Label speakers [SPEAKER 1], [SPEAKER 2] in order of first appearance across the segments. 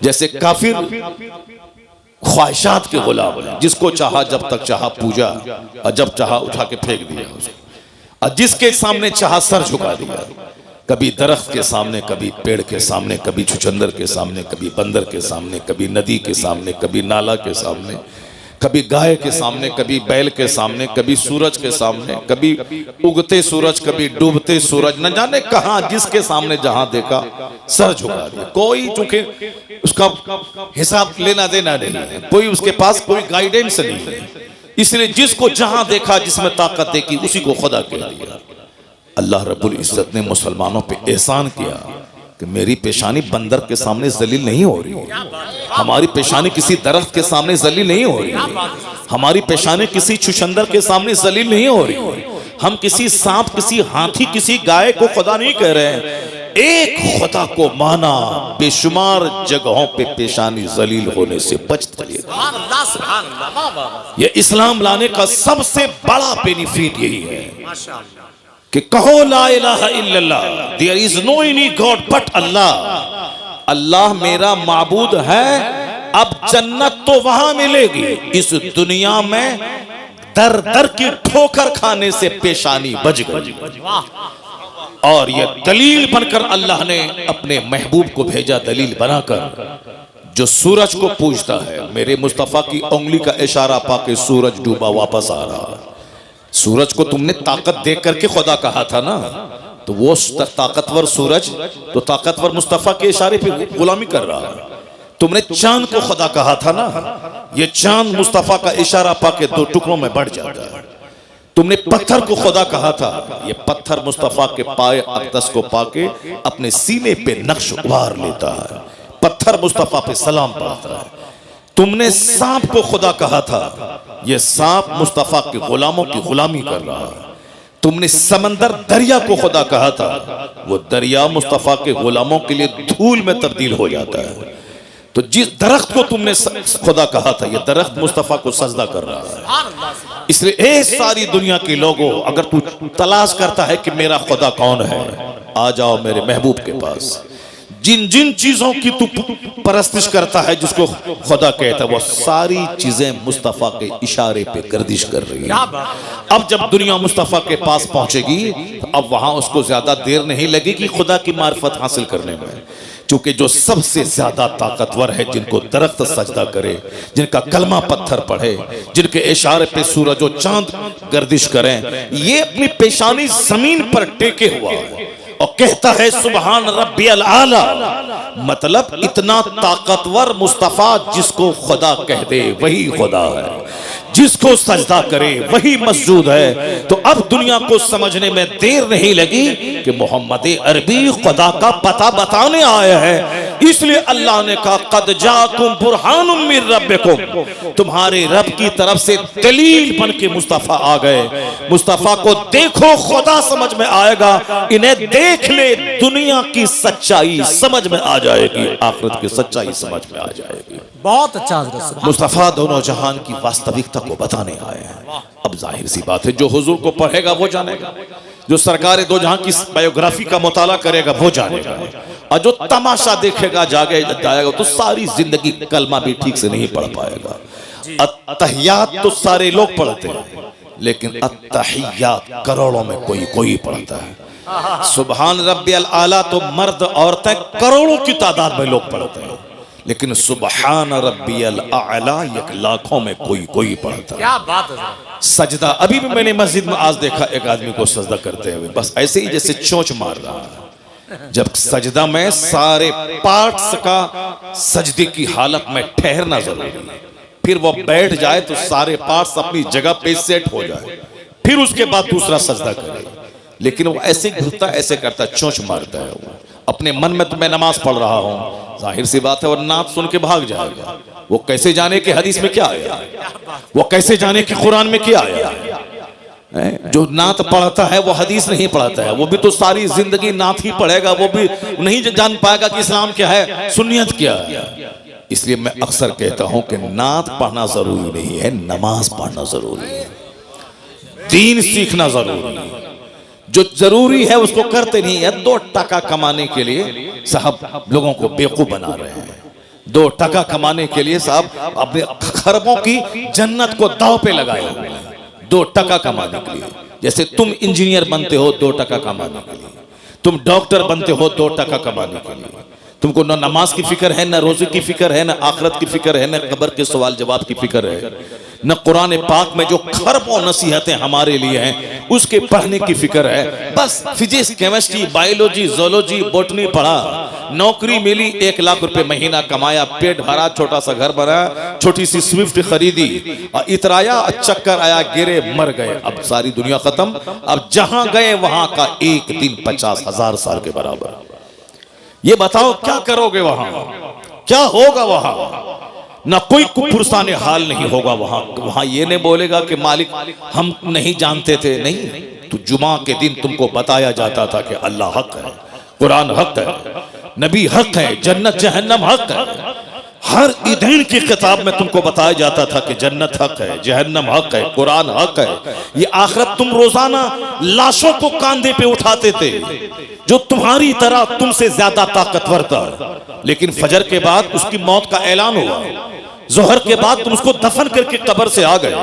[SPEAKER 1] जैसे काफिर ख्वाहिशात के गुलाम है, जिसको चाहा जब तक चाहा पूजा और जब चाहा उठा के फेंक दिया उसको, और जिसके सामने चाहा सर झुका दिया। कभी दरख्त के सामने, कभी पेड़ के सामने, कभी छुचंदर के सामने, कभी बंदर के सामने, कभी नदी के सामने, कभी नाला के सामने, कभी गाय के सामने, कभी बैल के सामने, कभी सूरज के सामने, कभी उगते सूरज, कभी डूबते सूरज, न जाने कहां जिसके सामने जहां देखा सर झुका दिया। कोई चूंकि उसका हिसाब लेना देना नहीं है, कोई उसके पास कोई गाइडेंस नहीं है, इसलिए जिसको जहां देखा, जिसमें ताकत देखी, उसी को खुदा कह दिया। अल्लाह रब्बुल इज्जत ने मुसलमानों पे एहसान किया कि मेरी पेशानी बंदर के सामने जलील नहीं हो रही, हमारी पेशानी किसी दरख्त के सामने जलील नहीं हो रही, हमारी पेशानी किसी छुछंदर के सामने जलील नहीं हो रही, हम किसी सांप, किसी हाथी, किसी गाय को खुदा नहीं कह रहे हैं, एक खुदा को माना, बेशुमार जगहों पे पेशानी जलील होने से बच चलेगा। ये इस्लाम लाने का सबसे बड़ा बेनिफिट यही है कि कहो ला इलाहा इल्लल्लाह, there is no any god but Allah. Allah मेरा माबूद है। अब जन्नत तो वहां मिलेगी, इस दुनिया में दर दर की ठोकर खाने से पेशानी बच गई। और यह दलील बनकर अल्लाह ने अपने महबूब को भेजा, दलील बनाकर। जो सूरज को पूजता है, मेरे मुस्तफा की उंगली का इशारा पाके सूरज डूबा वापस आ रहा। सूरज को तुमने ताकत देख करके खुदा कहा था ना, तो वो ताकतवर सूरज तो ताकतवर मुस्तफा के इशारे पे गुलामी कर रहा है। तुमने चांद को खुदा कहा था ना, ये चांद मुस्तफा का इशारा पाके दो टुकड़ों में बढ़ जाता है। तुमने पत्थर को खुदा कहा था, ये पत्थर मुस्तफा के पाए अक़दस को पाके अपने सीने पे नक्श उभार लेता है, पत्थर मुस्तफा पे सलाम पढ़ता है। तुमने सांप को खुदा कहा था, यह सांप मुस्तफा के गुलामों की गुलामी कर रहा है। तुमने समंदर दरिया को खुदा कहा था, वो दरिया मुस्तफा के गुलामों के लिए धूल में तब्दील हो जाता है। तो जिस दरख्त को तुमने खुदा कहा था, यह दरख्त मुस्तफा को सजदा कर रहा है। इसलिए ए सारी दुनिया के लोगों, अगर तू तलाश करता है कि मेरा खुदा कौन है, आ जाओ मेरे महबूब के पास। जिन जिन चीजों की तू परस्तिश करता है, जिसको खुदा कहता है, वो सारी चीजें मुस्तफा के इशारे पे गर्दिश कर रही है। अब जब दुनिया मुस्तफा के पास पहुंचेगी, अब वहां उसको ज्यादा देर नहीं लगेगी खुदा की मार्फत हासिल करने में, क्योंकि जो सबसे ज्यादा ताकतवर है, जिनको दरख्त सजदा करे, जिनका कलमा पत्थर पढ़े, जिनके इशारे पे सूरज और चांद गर्दिश करें, ये अपनी पेशानी जमीन पर टेके हुआ है और कहता है सुबहान रब्बियल आला। मतलब इतना ताकतवर मुस्तफा, जिसको खुदा कह दे वही खुदा है, जिसको सजदा करे वही मस्जूद है। तो अब दुनिया को समझने में देर नहीं लगी कि मोहम्मद अरबी खुदा का पता बताने आया है। इसलिए अल्लाह ने कहा कद जाकुम बुरहानुम मिर रब्बिकुम, तुम्हारे रब की तरफ से दलील बन के मुस्तफा आ गए। मुस्तफा को देखो, खुदा समझ में आएगा, इन्हें देख ले, दुनिया की सच्चाई समझ में आ जाएगी, आखिरत की सच्चाई समझ में आ जाएगी।
[SPEAKER 2] बहुत अच्छा
[SPEAKER 1] मुस्तफा दोनों जहान की वास्तविकता को बताने आए हैं। अब जाहिर सी बात है, जो हुजूर को पढ़ेगा वो जानेगा, जो सरकार दो जहां की बायोग्राफी का मुताला करेगा वो जानेगा, और जो तमाशा देखेगा जाएगा तो सारी जिंदगी कलमा भी ठीक से नहीं पढ़ पाएगा। अत्तहियात तो सारे लोग पढ़ते हैं, लेकिन अत्तहियात करोड़ों में कोई पढ़ता है। सुबहान रब्बियल आला तो मर्द औरतें करोड़ों की तादाद में लोग पढ़ते हैं, लेकिन सुबहान रब्बियल आला एक लाखों में कोई पढ़ता है।
[SPEAKER 2] क्या बात है।
[SPEAKER 1] सजदा, अभी भी मैंने मस्जिद में आज देखा एक आदमी को सजदा करते हुए, बस ऐसे ही जैसे चोंच मार रहा है। जब सजदा में सारे पार्ट्स का सजदे की हालत में ठहरना जरूरी है, फिर वो बैठ जाए तो सारे पार्ट्स अपनी जगह पे सेट हो जाए, फिर उसके बाद दूसरा सजदा करे। लेकिन वो ऐसे घुसता, ऐसे करता, चोंच मारता है। वो अपने मन में तो मैं नमाज पढ़ रहा हूं, जाहिर सी बात है, और नात सुन के भाग जाएगा। वो कैसे जाने कि हदीस में क्या आया, वो कैसे जाने कि कुरान में क्या आया। जो नात पढ़ता है वो हदीस नहीं पढ़ता है, वो भी तो सारी जिंदगी नात ही पढ़ेगा, वो भी नहीं जान पाएगा कि इस्लाम क्या है, सुन्नियत क्या है। इसलिए मैं अक्सर कहता हूं कि नात पढ़ना जरूरी नहीं है, नमाज पढ़ना जरूरी है, दीन सीखना जरूरी है। जो जरूरी है उसको करते नहीं है, 2 टका कमाने के लिए साहब लोगों को बेवकूफ बना रहे हैं। 2 टका कमाने के लिए साहब अपने खरबों की जन्नत को दांव पे लगाए हुए हैं 2 टका कमाने के लिए। जैसे तुम इंजीनियर बनते हो 2 टका कमाने के लिए, तुम डॉक्टर बनते हो 2 टका कमाने के लिए। तुमको न नमाज की फिक्र है, न रोजे की फिक्र है, न आखिरत की फिक्र है, न कब्र के सवाल जवाब की फिक्र है, न कुरान पाक में जो खरबों नसीहतें हमारे लिए हैं उसके पढ़ने की फिक्र है। बस physics, chemistry, biology, zoology, botany पढ़ा, नौकरी मिली, 1 लाख रुपए महीना कमाया, पेट भरा, छोटा सा घर बनाया, छोटी सी स्विफ्ट खरीदी और इतराया, चक्कर आया, गिरे, मर गए। अब सारी दुनिया खत्म। अब जहां गए वहां का एक दिन 50,000 साल के बराबर। ये बताओ क्या करोगे वहां, क्या होगा वहां? ना कोई पुरसाने हाल नहीं होगा वहां। वहां ये नहीं बोलेगा कि मालिक हम नहीं जानते थे, नहीं। तो जुमा के दिन तुमको बताया जाता था कि अल्लाह हक है, कुरान हक है, नबी हक है, जन्नत जहन्नम हक है। हर ईदैन की किताब में तुमको बताया जाता था कि जन्नत हक है, जहन्नम हक है, कुरान हक है। ये आखिरत तुम रोजाना लाशों को कांधे पे उठाते थे जो तुम्हारी तरह तुमसे ज्यादा ताकतवर था, लेकिन फजर के बाद उसकी मौत का ऐलान हुआ, जोहर के बाद तुम उसको दफन करके कब्र से आ गए,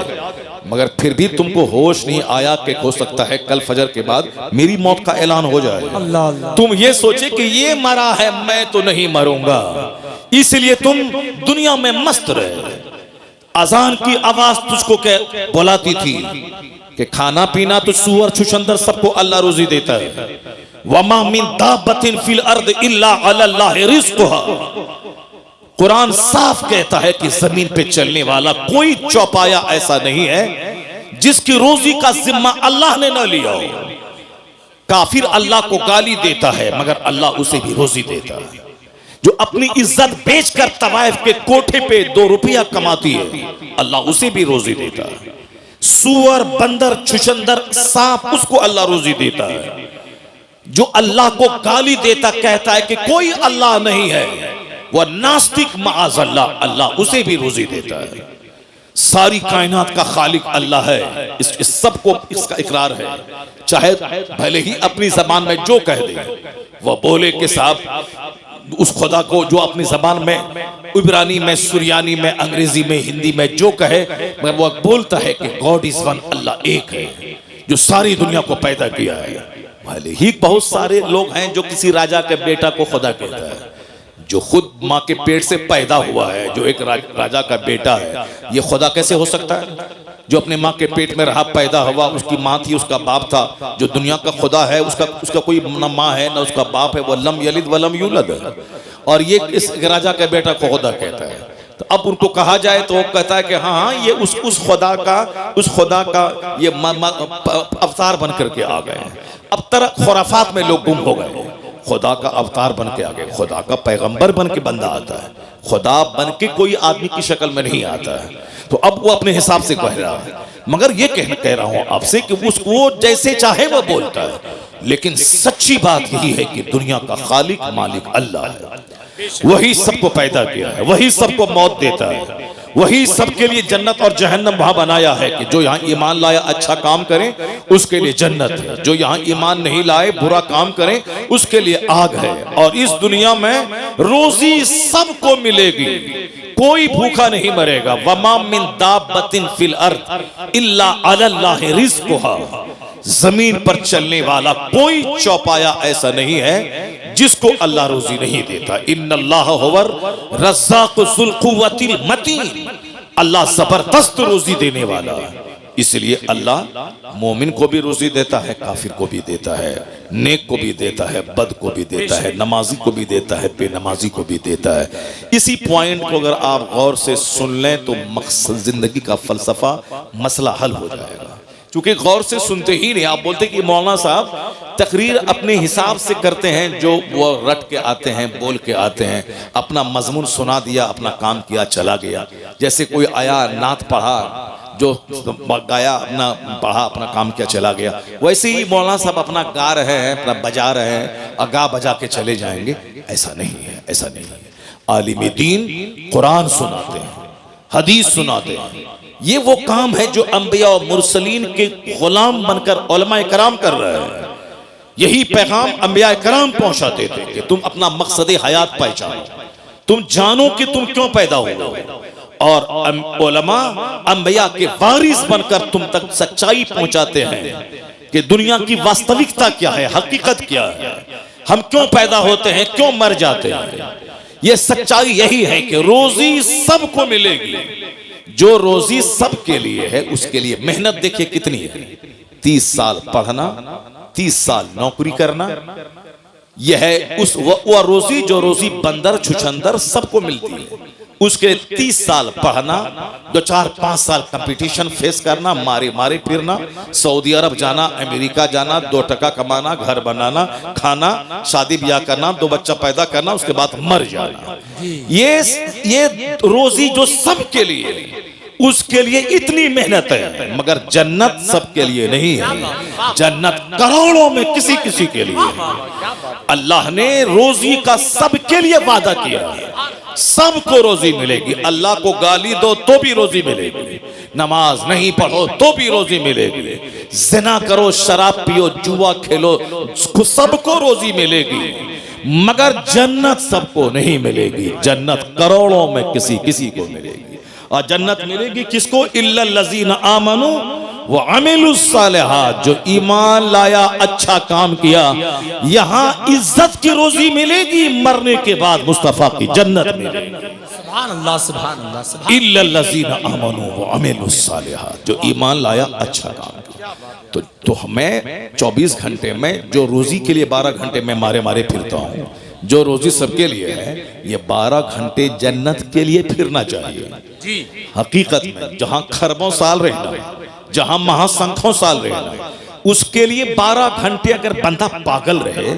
[SPEAKER 1] मगर फिर भी तुमको होश नहीं आया कि हो सकता है कल फजर के बाद मेरी मौत का ऐलान हो जाए। तुम ये सोचे कि ये मरा है, मैं तो नहीं मरूंगा, इसलिए तुम दुनिया में मस्त रहे। अजान की आवाज तुझको बुलाती थी कि खाना पीना तो सूअर छुछंदर सबको अल्लाह रोजी देता है। वमा मिन दाब्बतिन फिल अर्द इल्ला अल्लाह रिज़्क़ुहा। कुरान साफ कहता है कि जमीन पे चलने वाला कोई चौपाया ऐसा नहीं है जिसकी रोजी का जिम्मा अल्लाह ने न लिया हो। काफिर अल्लाह को गाली देता है मगर अल्लाह उसे भी रोजी देता है। जो अपनी इज्जत बेचकर तवाइफ के कोठे पे 2 रुपया कमाती है, अल्लाह उसे भी रोजी देता है। सूअर, बंदर, छुछंदर, सांप, उसको अल्लाह रोजी देता है। जो अल्लाह को गाली देता कहता है कि कोई अल्लाह नहीं है, वह नास्तिक माअज़ल्लाह, अल्लाह उसे भी रोजी देता है। सारी कायनात का खालिक अल्लाह है, इस सबको इसका इकरार है। चाहे भले ही अपनी जबान में जो कह दे, वह बोले कि साहब उस खुदा को जो अपनी जबान में, इब्रानी में, सुरियानी में, अंग्रेजी में, हिंदी में जो कहे, मगर वो बोलता है कि गॉड इज वन, अल्लाह एक है जो सारी दुनिया को पैदा किया है। भले ही बहुत सारे लोग हैं जो किसी राजा के बेटा को खुदा कहता है, जो खुद माँ के पेट से पैदा हुआ है, जो एक राजा का बेटा है, ये खुदा कैसे हो सकता है? जो अपने माँ के पेट में रहा, पैदा हुआ, उसकी माँ थी, उसका बाप था। जो दुनिया का खुदा है उसका कोई न माँ है न उसका बाप है, वो लम यलिद वलम यूलद है, और ये इस राजा के बेटा को खुदा कहता है। तो अब उनको कहा जाए तो वो कहता है कि हाँ ये उस खुदा का ये अवतार बन करके आ गए हैं। अब तरह खुराफात में लोग गुम हो गए। खुदा का अवतार बन के आ गए, खुदा का पैगंबर बन के बंदा आता है, खुदा बन के कोई आदमी की शक्ल में नहीं आता है। तो अब वो अपने हिसाब से कह रहा है, मगर ये कह रहा हूं आपसे कि उसको जैसे चाहे वो बोलता है, लेकिन सच्ची बात यही है कि दुनिया का खालिक मालिक अल्लाह है। वही सबको पैदा किया है, वही सबको मौत देता है, वही सबके लिए जन्नत और जहन्नम वहां बनाया है कि जो यहाँ ईमान लाया अच्छा काम करें उसके लिए जन्नत है, जो यहाँ ईमान नहीं लाए बुरा काम करें उसके लिए आग है। और इस दुनिया में रोजी सबको मिलेगी, कोई भूखा नहीं मरेगा। वमा मिन दाब्बतिन फिल अर्द इल्ला अल्लाह रिज़्क़ुहा। जमीन पर चलने वाला कोई चौपाया ऐसा नहीं है जिसको अल्लाह रोजी नहीं देता। इन्नल्लाह हुवर रज़्ज़ाक़ु ज़ुल क़ुव्वतिल मतीन। अल्लाह जबरदस्त रोजी देने वाला है, इसलिए अल्लाह मोमिन को भी रोजी देता है, काफिर को भी देता है, नेक को भी देता है, बद को भी देता है, नमाजी को भी देता है, बेनमाजी को भी देता है। इसी पॉइंट को अगर आप गौर से सुन लें तो मकसद जिंदगी का फलसफा मसला हल हो जाएगा। क्योंकि गौर से सुनते ही नहीं, आप बोलते कि मौलाना साहब तकरीर अपने हिसाब से करते हैं, जो वो रट के आते हैं, बोल के आते हैं, अपना मजमून सुना दिया, अपना काम किया, चला गया। जैसे कोई आया, नात पढ़ा, जो गाया, अपना पढ़ा, अपना काम किया, चला गया। वैसे ही मौलाना साहब अपना गा रहे हैं, अपना बजा रहे हैं और गा बजा के चले जाएंगे। ऐसा नहीं है, ऐसा नहीं है। आलिम दीन कुरान सुनाते हैं, हदीस सुनाते हैं। ये वो काम है जो अंबिया और मुरसलीन के गुलाम बनकर उलमाए कराम कर रहे हैं। यही पैगाम अंबिया कराम पहुंचाते थे कि तुम अपना मकसद हयात पहचानो, तुम जानो कि तुम क्यों पैदा हुए, और उलमा अंबिया के वारिस बनकर तुम तक सच्चाई पहुंचाते हैं कि दुनिया की वास्तविकता क्या है, हकीकत क्या है, हम क्यों पैदा होते हैं, क्यों मर जाते हैं। ये सच्चाई यही है कि रोजी सबको मिलेगी। जो रोजी सबके लिए है उसके लिए मेहनत देखिए कितनी है। 30 साल पढ़ना, 30 साल नौकरी करना, यह है उस वो रोजी जो रोजी बंदर छुछंदर सबको मिलती है। उसके 30 साल पढ़ना, 2-4-5 साल कंपटीशन फेस करना, मारे मारे फिरना, सऊदी अरब जाना, अमेरिका जाना, 2 टका कमाना, घर बनाना, खाना, शादी ब्याह करना, 2 बच्चा पैदा करना, उसके बाद मर जाना। ये रोजी जो सबके लिए, उसके लिए इतनी मेहनत है। मगर जन्नत सबके लिए नहीं है, जन्नत करोड़ों में किसी किसी के लिए है। अल्लाह ने रोजी का सबके लिए वादा किया है, सबको रोजी मिलेगी। अल्लाह को गाली दो तो भी रोजी मिलेगी, नमाज नहीं पढ़ो तो भी रोजी मिलेगी, जिना करो, शराब पियो, जुआ खेलो, सबको रोजी मिलेगी। मगर जन्नत सबको नहीं मिलेगी, जन्नत करोड़ों में किसी किसी को मिलेगी। और जन्नत मिलेगी किसको? इल्लल लज़ीना आमनू व अमिलुस सालिहात, जो ईमान लाया, अच्छा काम किया। यहाँ इज्जत की रोजी मिलेगी, मरने के बाद मुस्तफा की जन्नत मिलेगी।
[SPEAKER 2] सुभान अल्लाह, सुभान अल्लाह, सुभान।
[SPEAKER 1] इल्लल लज़ीना आमनू व अमिलुस सालिहात, जो ईमान लाया, अच्छा काम किया। तो मैं 24 घंटे में जो रोजी के लिए 12 घंटे में मारे मारे फिरता हूँ, जो रोजी सबके लिए है, ये 12 घंटे जन्नत के लिए फिरना चाहिए। हकीकत में जहां खरबों साल रहना, जहां महासंखों साल रहना, उसके लिए 12 घंटे अगर बंदा पागल रहे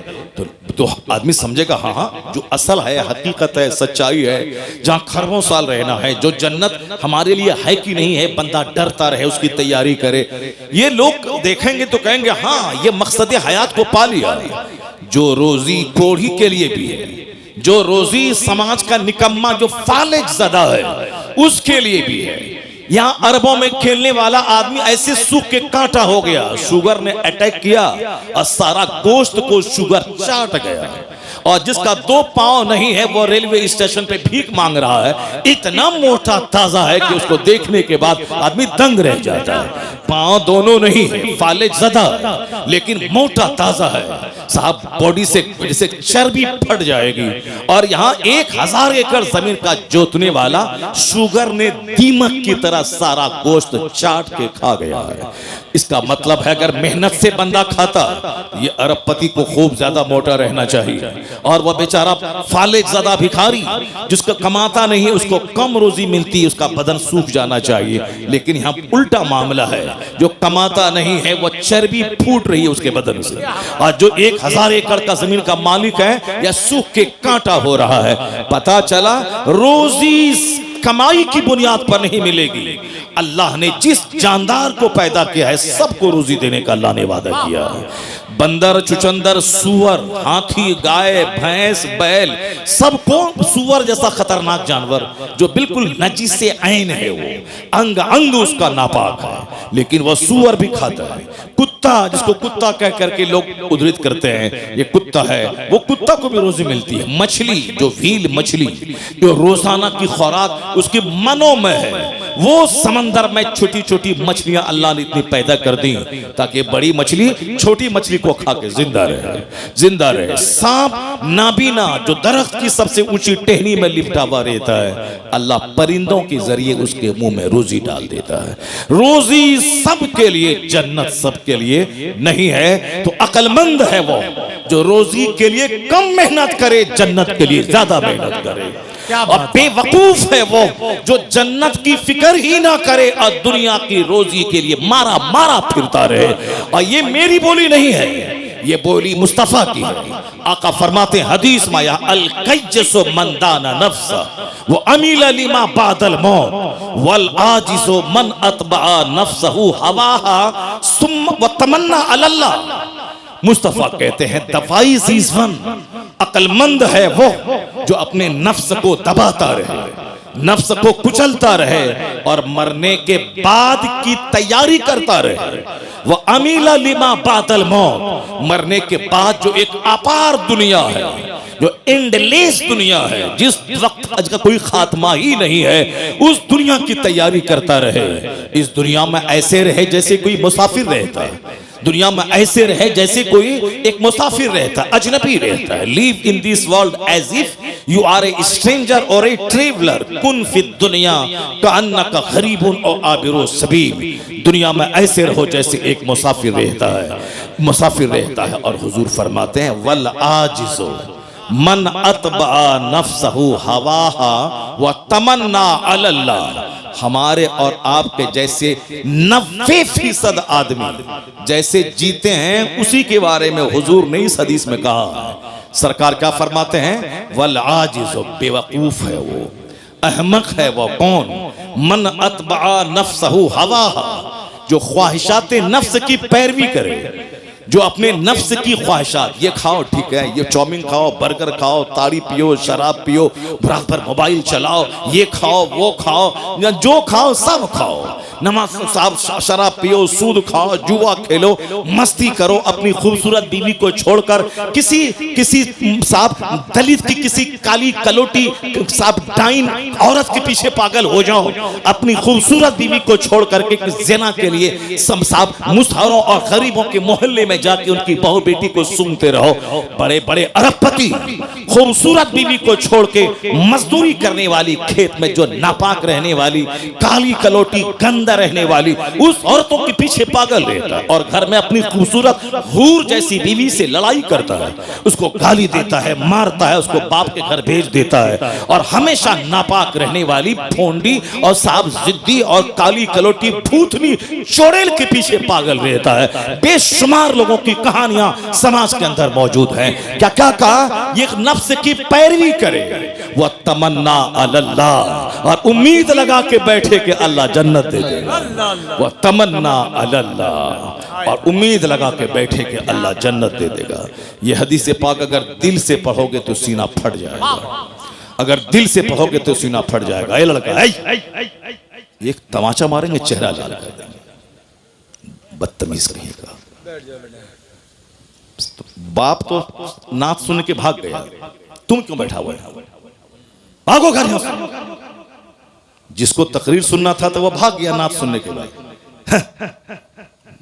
[SPEAKER 1] तो आदमी समझेगा हाँ जो असल है, हकीकत है, सच्चाई है। जहां खरबों साल रहना है, जो जन्नत हमारे लिए है कि नहीं है, बंदा डरता रहे, उसकी तैयारी करे। ये लोग देखेंगे तो कहेंगे हाँ ये मकसद हयात को पा लिया। जो रोजी कोढ़ी के लिए भी है, जो रोजी समाज का निकम्मा जो फालिज ज़दा है उसके लिए भी है। यहाँ अरबों में खेलने वाला आदमी ऐसे सूख के कांटा हो गया, शुगर ने अटैक किया और सारा गोश्त को शुगर चाट गया। और जिसका 2 पांव नहीं है वो रेलवे स्टेशन पे भीख मांग रहा है, इतना मोटा ताजा है कि उसको देखने के बाद आदमी दंग रह जाता है। पांव दोनों नहीं है, फालिज ज़दा, लेकिन मोटा ताजा है साहब, बॉडी से जैसे चर्बी फट जाएगी। और यहाँ 1000 एकड़ जमीन का जोतने वाला शुगर ने दीमक की तरह सारा गोश्त चाट के खा गया है। इसका मतलब है अगर मेहनत से बंदा खाता, ये अरबपति को खूब ज्यादा मोटा रहना चाहिए, और वह बेचारा फालिज ज़दा भिखारी जिसका कमाता नहीं है, उसको कम रोजी मिलती है, उसका बदन सूख जाना चाहिए। लेकिन यहाँ उल्टा मामला है, जो कमाता नहीं है वो चर्बी फूट रही है उसके बदन से, और जो 1000 एकड़ का जमीन का मालिक है या सूख के कांटा हो रहा है। पता चला रोजी कमाई की बुनियाद पर नहीं मिलेगी। अल्लाह ने जिस जानदार को पैदा किया है सबको रोजी देने का अल्लाह ने वादा किया है। बंदर, चुचंदर, सुअर, हाथी, गाय, भैंस, बैल, सबको, सुअर जैसा खतरनाक जानवर जो बिल्कुल नजीस से ऐन है, वो अंग अंग उसका नापाक है, लेकिन वह सुअर भी खाता है। कुत्ता, जिसको कुत्ता कह करके लोग उद्धृत करते हैं ये कुत्ता है, वो कुत्ता को भी रोजी मिलती है। मछली, जो व्हील मछली, जो रोजाना की खुराक उसकी मनों में है, वो समंदर में छोटी छोटी मछलियां अल्लाह ने इतनी पैदा कर दी ताकि बड़ी मछली छोटी मछली को खा के जिंदा रहे। सांप नाबीना, जो दरख्त की सबसे ऊंची टहनी में लिपटा हुआ रहता है, अल्लाह परिंदों के जरिए उसके मुंह में रोजी डाल देता है। रोजी सबके लिए, जन्नत सबके लिए नहीं है। तो अक्लमंद है वो जो रोजी के लिए कम मेहनत करे, जन्नत के लिए ज्यादा मेहनत करे। और बेवकूफ है वो जो जन्नत की फिक्र ही ना करे और दुनिया की रोजी के लिए मारा मारा फिरता रहे। और ये मेरी बोली नहीं है, ये बोली मुस्तफा की है। आका फरमाते हैं हदीस में, अल कैजसु मन दाना नफ्सा वो अमील लिमा बादल मौत वल आजिजु मन अतबा नफ्सहु हवाहा सुम्मा व तमन्ना अलल्लाह। मुस्तफा कहते हैं दवाई जीज़वन, अक्लमंद है वो जो अपने नफ्स को दबाता रहे, नफ्स को कुचलता रहे और मरने के बाद की तैयारी करता रहे। व अमीला लिमा बादल मौत, मरने के बाद जो एक अपार दुनिया है, जो एंडलेस दुनिया है, जिस वक्त आज का कोई खात्मा ही नहीं है, उस दुनिया की तैयारी करता रहे। इस दुनिया में ऐसे रहे जैसे कोई मुसाफिर रहता है, दुनिया में ऐसे रहे जैसे कोई एक मुसाफिर रहता है, अजनबी रहता है। Live in this world as if you are a stranger और ए ट्रेवलर, कुन फिद दुनिया कअन्नका गरीबुन और आबिरु सबील। दुनिया में ऐसे रहो जैसे एक मुसाफिर रहता है। और हुजूर फरमाते हैं वल आजिज़ु मन अतबा नफ्सहु हवाहा व तमन्ना अलल्लाह। हमारे और आपके जैसे 90% आदमी जैसे जीते हैं, उसी के बारे में हुजूर ने इस हदीस में कहा है। सरकार क्या फरमाते हैं? वल आजिज़, बेवकूफ है वो, अहमक है वो कौन? मन अतबा नफ्सहु हवाहा, जो ख्वाहिशात नफ्स की पैरवी करे, जो अपने नफ्स की ख्वाहिशात, ये खाओ ठीक है, ये चाउमीन खाओ, बर्गर खाओ, ताड़ी पियो, शराब पियो, बराबर मोबाइल चलाओ, ये खाओ वो खाओ, या जो खाओ सब खाओ, नमाज साहब शराब पियो, सूद खाओ, जुआ खेलो, मस्ती करो, अपनी खूबसूरत बीवी को छोड़कर किसी साहब दलित की किसी काली कलोटी साहब डाइन औरत के पीछे पागल हो जाओ, अपनी खूबसूरत बीवी को छोड़ करके ज़िना के लिए साहब मुसहरों और गरीबों के मोहल्ले में जाके उनकी बहू बेटी को सूंघते रहो। बड़े बड़े अरबपति खूबसूरत बीवी को छोड़ के मजदूरी करने वाली, खेत में जो नापाक रहने वाली, काली कलोटी गंदा रहने वाली, उस औरतों के पीछे पागल रहता है, और घर में अपनी खूबसूरत हूर जैसी बीवी से लड़ाई करता है, उसको गाली देता है, मारता है, उसको बाप के घर भेज देता है, और हमेशा नापाक रहने वाली भोंडी और साहब जिद्दी और काली कलोटी भूतनी चोड़ेल के पीछे पागल रहता है। बेशुमार लोगों की कहानियां समाज के अंदर मौजूद हैं। क्या क्या कहा? ये नफ्स की पैरवी करे, वह तमन्ना अल्लाह, और उम्मीद लगा के बैठे कि अल्लाह जन्नत दे देगा। वह तमन्ना अल्लाह, और उम्मीद लगा के बैठे कि अल्लाह जन्नत दे देगा। यह हदीस पाक अगर दिल से पढ़ोगे तो सीना फट जाएगा, अगर दिल से पढ़ोगे तो सीना फट जाएगा। ये लड़का एक तमाचा मारेंगे, चेहरा लाल कर देंगे, बदतमीज कहेगा। बाप तो नात सुन के भाग गया, तुम क्यों बैठा हुआ है? भागो घर में। जिसको तकरीर सुनना था तो वह भाग गया नात सुनने के बाद।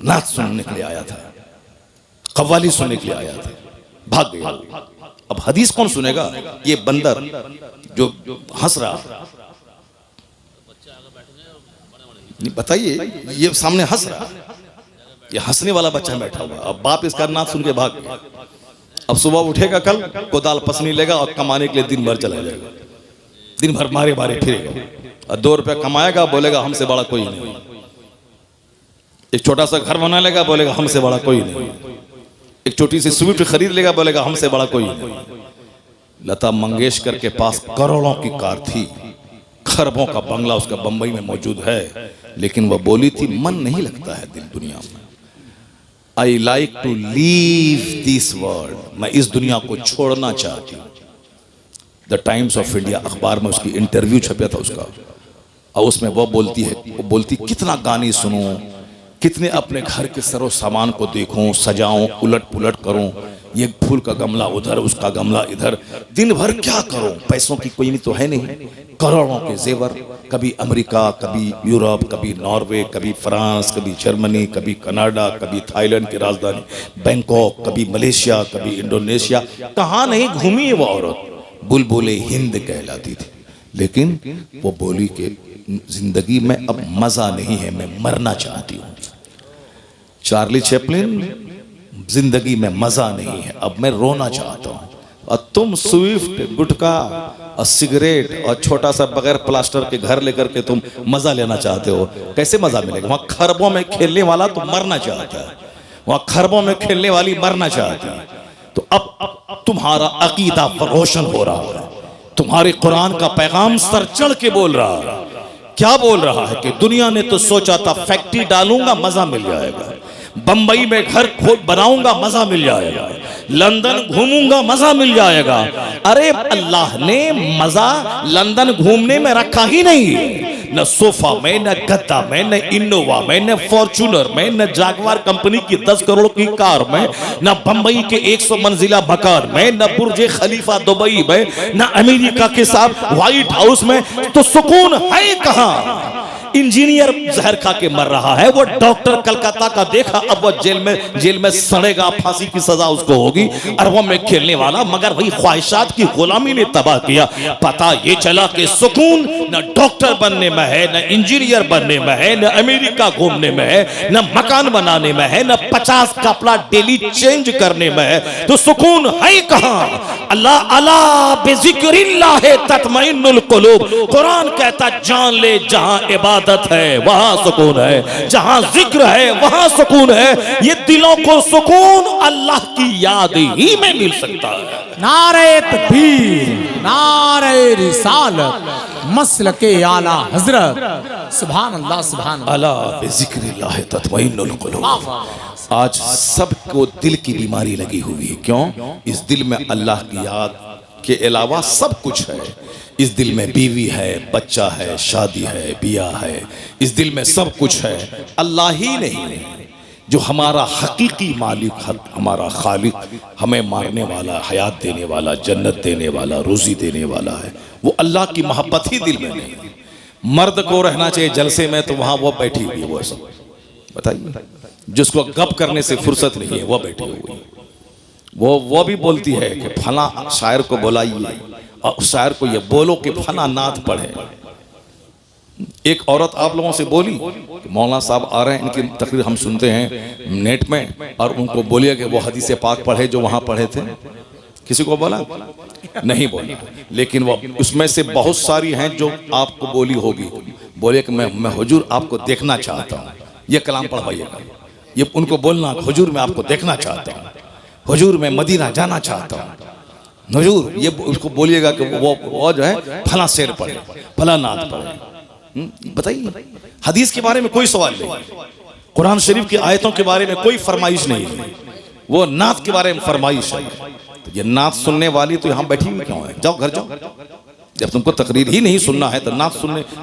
[SPEAKER 1] नात सुनने के लिए आया था, कव्वाली सुनने के लिए आया था, भाग गया। अब हदीस कौन सुनेगा? ये बंदर जो हंस रहा, बताइए, ये सामने हंस रहा, ये हंसने वाला बच्चा बैठा हुआ। अब बाप इसका नात सुन के भाग गया। अब सुबह उठेगा, कल कोदाल पसनी लेगा और कमाने के लिए दिन भर चला जाएगा, दिन भर मारे मारे फिरेगा, और 2 रुपया कमाएगा, बोलेगा हमसे बड़ा कोई नहीं। एक छोटा सा घर बना लेगा, बोलेगा हमसे बड़ा कोई नहीं। एक छोटी सी स्विफ्ट खरीद लेगा, बोलेगा हमसे बड़ा कोई नहीं। लता मंगेशकर के पास करोड़ों की कार थी, खरबों का बंगला उसका बंबई में मौजूद है, लेकिन वह बोली थी मन नहीं लगता है दिल दुनिया में। I like to leave this world, मैं इस दुनिया को छोड़ना चाहती हूँ। द टाइम्स ऑफ इंडिया अखबार में उसकी इंटरव्यू छपा था उसका, और उसमें वो बोलती कितना गाने सुनूं, कितने अपने घर के सरो सामान को देखूं, सजाऊं, उलट पुलट करूं, ये फूल का गमला उधर, उसका गमला इधर, दिन भर क्या करूं, पैसों की कोई नहीं तो है नहीं, करोड़ों के जेवर, कभी अमेरिका, कभी यूरोप, कभी नॉर्वे, कभी फ्रांस, कभी जर्मनी, कभी कनाडा, कभी थाईलैंड की राजधानी बैंकॉक, कभी मलेशिया, कभी इंडोनेशिया, कहाँ नहीं घूमी है वो औरत। बुलबुले हिंद कहलाती थी, लेकिन वो बोली कि जिंदगी में अब मजा नहीं है, मैं मरना चाहती हूँ। चार्ली चैपलिन, जिंदगी में मजा नहीं है, अब मैं रोना चाहता हूँ। और तुम स्विफ्ट, गुटखा और सिगरेट और छोटा सा बगैर प्लास्टर के घर लेकर के तुम मजा लेना चाहते हो, कैसे मजा मिलेगा? वहां खरबों में खेलने वाला तो मरना चाहता है, वहां खरबों में खेलने वाली मरना चाहती है। तो अब तुम्हारा अकीदा रोशन हो रहा है, तुम्हारे कुरान का पैगाम सर चढ़ के बोल रहा है। क्या बोल रहा है कि दुनिया ने तो सोचा था फैक्ट्री डालूंगा मजा मिल जाएगा, बंबई में घर खोद बनाऊंगा मजा मिल जाएगा, लंदन घूमूंगा मजा मिल जाएगा। अरे अल्लाह ने मजा लंदन घूमने में रखा ही नहीं, न सोफा में, न गद्दा में, न इनोवा में, न फॉर्चूनर में, न जागवार कंपनी की 10 करोड़ की कार में, न बंबई के 100 मंजिला मकान में, न बुर्ज खलीफा दुबई में, न अमेरिका के साथ व्हाइट हाउस में, तो सुकून है कहां? इंजीनियर जहर खा के मर रहा है, वो डॉक्टर कलकत्ता का देखा, अब वो जेल में सड़ेगा, फांसी की सजा उसको होगी, अरबों में खेलने वाला, मगर वही ख्वाहिशात की गुलामी ने तबाह किया। पता ये चला कि सुकून न डॉक्टर बनने में है, न इंजीनियर बनने में है, न अमेरिका घूमने में है, न मकान बनाने में है, न 50 कपड़ा डेली चेंज करने में है, तो सुकून है कहां? अल्लाह अला बिज़िक्रिल्लाह तत्मइन्नुल कुलूब, कुरान कहता जान ले जहां इबादत है वहां सुकून है, जहां जिक्र है वहां सुकून है। ये दिलों को सुकून अल्लाह की याद ही में मिल सकता है।
[SPEAKER 2] नारे तकबीर, नारे रिसालत, मसलके आला हजरत, सुभान अल्लाह, सुभान अल्लाह।
[SPEAKER 1] अला बिज़िक्रिल्लाह तत्मइन्नुल कुलूब। आज सबको दिल की बीमारी लगी हुई है। क्यों? इस दिल में अल्लाह की याद के अलावा सब कुछ है। इस दिल में बीवी है, बच्चा है, शादी है, बियाह है, इस दिल में सब कुछ है। अल्लाह ही नहीं जो हमारा हकीकी मालिक, हमारा खालिक, हमें मारने वाला, हयात देने वाला, जन्नत देने वाला, रोजी देने वाला है, वो अल्लाह की मोहब्बत ही दिल में नहीं। मर्द को रहना चाहिए जलसे में, तो वहां वो बैठी हुई है, वो सब बताइए, जिसको गप करने से फुर्सत नहीं है वो बैठी हुई है। वो भी बोलती है कि फला शायर को बुलाइए और उस शायर को ये बोलो कि फला नात पढ़े। एक औरत आप लोगों से बोली कि मौलाना साहब आ रहे हैं, इनकी तकरीर हम सुनते हैं नेट में, और उनको बोलिए कि वो हदीस पाक पढ़े जो वहां पढ़े थे। किसी को बोला? नहीं बोला, लेकिन वो उसमें से बहुत सारी हैं जो आपको बोली होगी। बोले कि मैं हुजूर आपको देखना चाहता हूँ, ये कलाम पढ़वाइएगा। ये उनको बोलना, हुजूर मैं आपको देखना चाहता हूँ, हुजूर मैं मदीना जाना चाहता हूँ, हुजूर ये उसको बोलिएगा कि वो जो है फला शेर पढ़े, फला नात पढ़े। बताइए, हदीस के बारे में कोई सवाल नहीं, कुरान शरीफ की आयतों के बारे में कोई फरमाइश नहीं है, वो नात के बारे में फरमाइश है। तो ये नात सुनने वाली तो यहाँ बैठी हुई क्यों है? जाओ घर जाओ। जब तुमको तकरीर ही नहीं सुनना है तो नात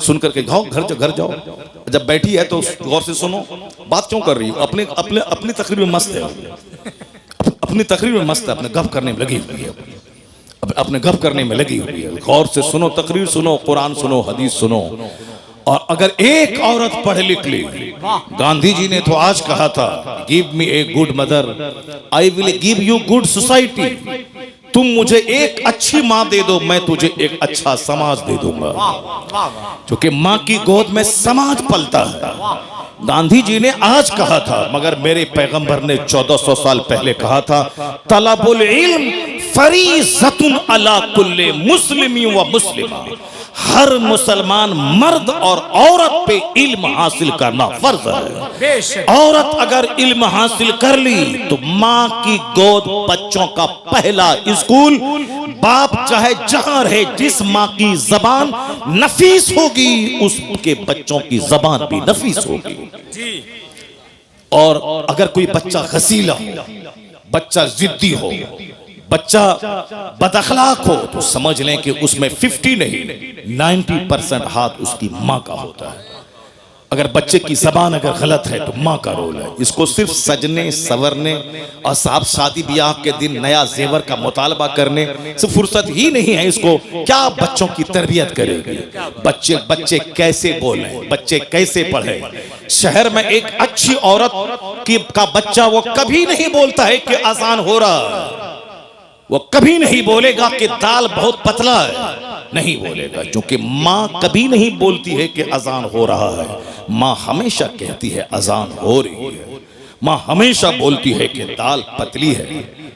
[SPEAKER 1] सुन करके जाओ घर जाओ। जब बैठी है तो गौर से सुनो, बात क्यों कर रही हो? अपनी तकरीर में मस्त है, अपनी तकरीर में मस्त है, अपने गप करने में लगी हुई है, अपने गप करने में लगी हुई है। गौर से सुनो, तकरीर सुनो, कुरान सुनो, हदीस सुनो। और अगर एक औरत पढ़ लिख ली, गांधी जी ने तो आज कहा था, give me a good mother I will give you good society. तुम मुझे एक अच्छी माँ दे दो, मैं तुझे एक अच्छा समाज दे दूंगा। क्योंकि माँ की गोद में समाज पलता है। गांधी जी ने आज कहा था, मगर मेरे पैगंबर ने 1400 साल पहले कहा था, तलबुल इल्म फरीज़तुन अला कुल्ले मुस्लिमी व मुस्लिमा। हर मुसलमान मर्द और औरत पे इल्म हासिल करना फर्ज है। औरत अगर इल्म हासिल कर ली तो माँ की गोद बच्चों का पहला स्कूल। बाप चाहे जहां रहे, जिस माँ की जबान नफीस होगी उसके बच्चों की जबान भी नफीस होगी। और अगर कोई बच्चा खसीला हो, बच्चा जिद्दी हो, बच्चा बदअखलाक हो, तो समझ लें कि उसमें 50 नहीं 90% हाथ उसकी माँ का होता है। अगर बच्चे की जबान अगर गलत है तो माँ का रोल है। इसको सिर्फ सजने संवरने और साहब शादी ब्याह के दिन नया जेवर का मुतालबा करने से फुर्सत ही नहीं है। इसको क्या बच्चों की तरबियत करेगी? बच्चे कैसे बोलें, बच्चे कैसे पढ़े? शहर में एक अच्छी औरत का बच्चा वो कभी नहीं बोलता है कि आसान हो रहा, वो कभी नहीं बोलेगा कि दाल बहुत पतला है, नहीं बोलेगा, क्योंकि माँ कभी नहीं बोलती है कि अजान हो रहा है। माँ हमेशा कहती है अजान हो रही है। माँ हमेशा बोलती है कि दाल पतली है,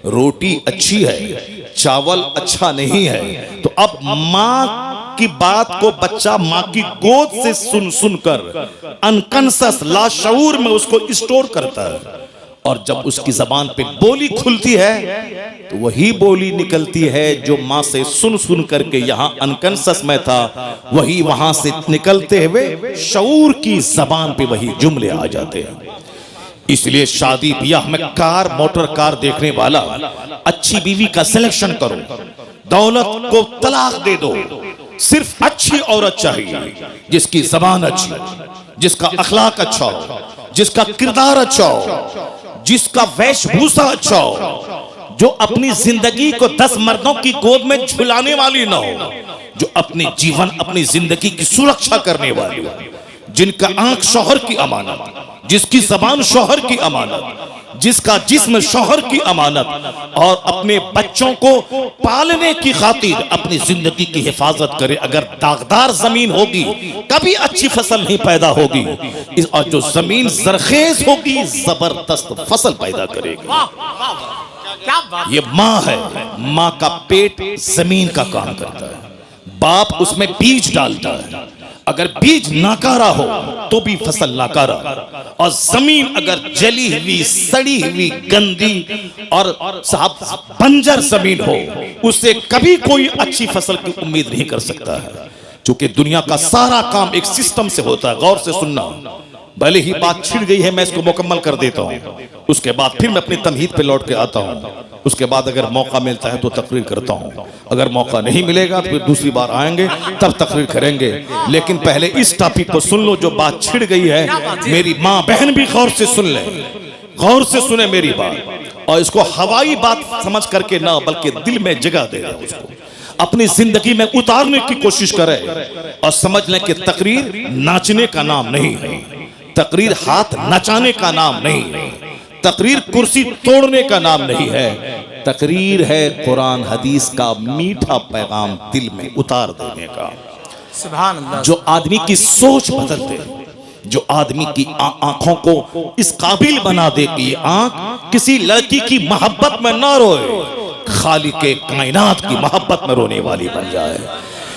[SPEAKER 1] रोटी अच्छी है, चावल अच्छा नहीं है। तो अब माँ की बात को बच्चा माँ की गोद से सुन कर अनकॉन्शियस लाशऊर में उसको स्टोर करता है। और जब उसकी जबान पे बोली खुलती है तो वही बोली निकलती है जो माँ से सुन करके यहाँ अनकॉन्शियस में था, वही वहां से निकलते हुए शऊर की जबान पे वही जुमले आ जाते हैं। इसलिए शादी ब्याह में कार मोटर कार देखने वाला अच्छी बीवी का सिलेक्शन करो, दौलत को तलाक दे दो, सिर्फ अच्छी औरत चाहिए, जिसकी जबान अच्छी हो, जिसका अखलाक अच्छा हो, जिसका किरदार अच्छा हो, जिसका वेशभूषा अच्छा हो, जो अपनी जिंदगी को 10 मर्दों की गोद में झुलाने वाली ना हो, जो अपने जीवन अपनी जिंदगी की सुरक्षा करने वाली हो, जिनका आंख शौहर की अमानत, जिसकी जबान शौहर की अमानत, जिसका जिस्म शौहर की अमानत, और अपने बच्चों को पालने की खातिर अपनी जिंदगी की हिफाजत करे। अगर दागदार जमीन होगी कभी अच्छी फसल नहीं पैदा होगी, और जो जमीन जरखेज होगी जबरदस्त फसल पैदा करेगी। ये माँ है, माँ का पेट जमीन का काम करता है, बाप उसमें बीज डालता है। अगर बीज नाकारा हो तो भी फसल नाकारा, और जमीन अगर जली हुई, सड़ी हुई, गंदी और साहब बंजर जमीन हो, उससे कभी कोई अच्छी फसल की उम्मीद नहीं कर सकता है। क्योंकि दुनिया का सारा काम एक सिस्टम से होता है। गौर से सुनना, भले ही बात छिड़ गई है, मैं इसको मुकम्मल कर देता हूँ, उसके बाद फिर मैं अपनी तमहीद पे लौट के आता हूँ। उसके बाद अगर मौका मिलता है तो तकरीर करता हूँ, अगर मौका नहीं मिलेगा तो फिर दूसरी बार आएंगे तब तकरीर करेंगे। लेकिन पहले इस टॉपिक को सुन लो, जो बात छिड़ गई है। मेरी माँ बहन भी गौर से सुन ले, गौर से सुने मेरी बात, और इसको हवाई बात समझ करके ना, बल्कि दिल में जगह दे रहे उसको, अपनी जिंदगी में उतारने की कोशिश करे, और समझ लें कि तकरीर नाचने का नाम नहीं है, तकरीर हाथ नचाने का नाम नहीं है, तकरीर कुर्सी तोड़ने का नाम नहीं है। तकरीर है कुरान हदीस का मीठा पैगाम दिल में उतार देने का,
[SPEAKER 2] सुभान अल्लाह।
[SPEAKER 1] जो आदमी की सोच बदल दे, जो आदमी की आंखों को इस काबिल बना दे कि ये आंख किसी लड़की की मोहब्बत में ना रोए, खालिके कायनात की मोहब्बत में रोने वाली बन जाए।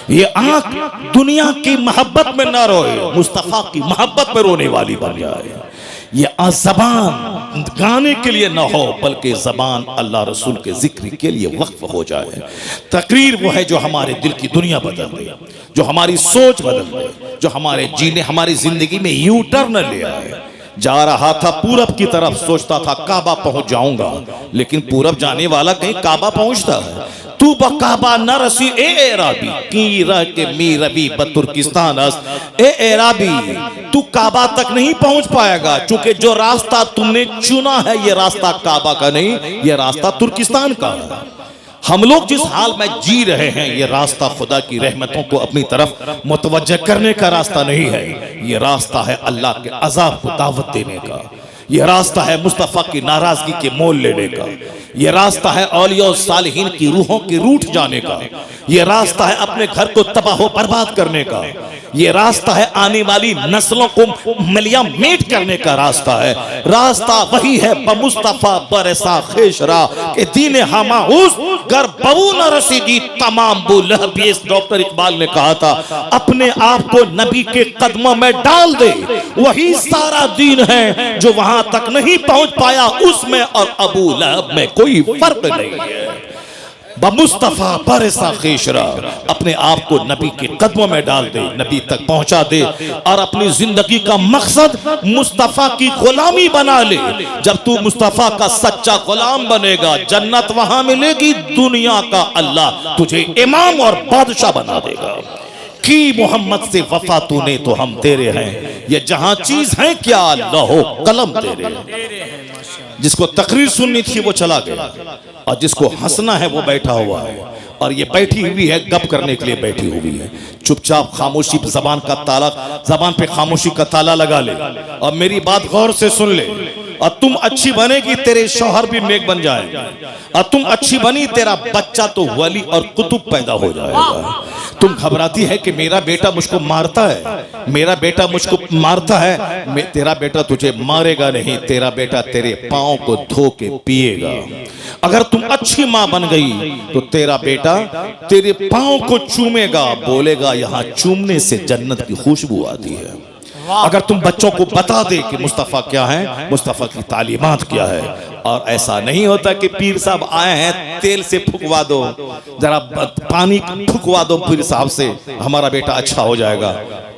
[SPEAKER 1] ये आंख दुनिया की मोहब्बत में ना रोए, मुस्तफा की मोहब्बत में रोने वाली बन जाए। ये जबान गाने के लिए ना हो, बल्कि जबान अल्लाह रसूल के जिक्र के लिए वक्फ हो जाए। तकरीर वो है जो हमारे दिल की दुनिया बदल दे, जो हमारी सोच बदल दे, जो हमारे जीने, हमारी जिंदगी में यू टर्न ले आए। जा रहा था पूरब की तरफ, सोचता था काबा पहुंच जाऊंगा, लेकिन पूरब जाने वाला कहीं काबा पहुंचता है। तू बकाबा न रसी ए एराबी की रह के मी रबी बतुर्किस्तान अस, ए एराबी तू काबा तक नहीं पहुंच पाएगा, क्योंकि जो रास्ता तुमने चुना है ये रास्ता काबा का नहीं, ये रास्ता तुर्किस्तान का है। हम लोग जिस हाल में जी रहे हैं, ये रास्ता खुदा की रहमतों को अपनी तरफ मुतवज्जह करने का रास्ता नहीं है, ये रास्ता है अल्लाह के अजाब को दावत देने का, ये रास्ता है मुस्तफ़ा की नाराजगी के मोल लेने का, ये रास्ता है औलिया और सालिहीन की रूहों के रूठ जाने का, ये रास्ता है अपने घर को तबाह बर्बाद करने का, ये रास्ता है आने वाली नस्लों को मलिया मेट करने का रास्ता है। रास्ता वही है बमुस्तफा बरसा खेशरा के दीन हमाउस गर बबू न रसीदी तमाम बुलह। डॉक्टर इकबाल ने कहा था, अपने आप को नबी के कदमों में डाल दे, वही सारा दीन है, जो वहां तक नहीं पहुंच पाया उसमें और अबू लहब में कोई फर्क नहीं है। बमुस्तफा बरसा खेशरा, अपने आप को नबी के कदमों में डाल दे, नबी तक पहुंचा दे, और अपनी जिंदगी का मकसद मुस्तफा की गुलामी बना ले। जब तू मुस्तफा का सच्चा गुलाम बनेगा, जन्नत वहां मिलेगी, दुनिया का अल्लाह तुझे इमाम और बादशाह बना देगा। की मोहम्मद से वफा तूने तो हम तेरे हैं, ये जहां चीज है क्या लहो कलम तेरे। जिसको तकरीर सुननी थी वो चला गया, और जिसको हंसना है वो बैठा हुआ है, और ये बैठी हुई है गप करने के लिए बैठी हुई है। चुपचाप खामोशी जबान का ताला, जबान पे खामोशी का ताला लगा ले, और मेरी बात गौर से सुन ले। और तुम अच्छी बनेगी, तेरे शौहर भी नेक बन जाएंगे, और तुम अच्छी बनी, तेरा बच्चा तो वली और कुतुब पैदा हो जाएगा। तुम घबराती है कि मेरा बेटा मुझको मारता है, मेरा बेटा मुझको मारता है, तेरा बेटा तुझे मारेगा नहीं, तेरा बेटा तेरे पाँव को धो के पिएगा। अगर तुम अच्छी माँ बन गई तो तेरा बेटा तेरे पाँव को चूमेगा, बोलेगा यहाँ चूमने से जन्नत की खुशबू आती है। अगर तुम बच्चों को बता दे कि मुस्तफ़ा क्या है, मुस्तफ़ा की तालीमात क्या है, और ऐसा नहीं होता कि पीर साहब आए हैं तेल से फुकवा दो, जरा पानी फुकवा दो पीर साहब से, हमारा बेटा अच्छा हो जाएगा।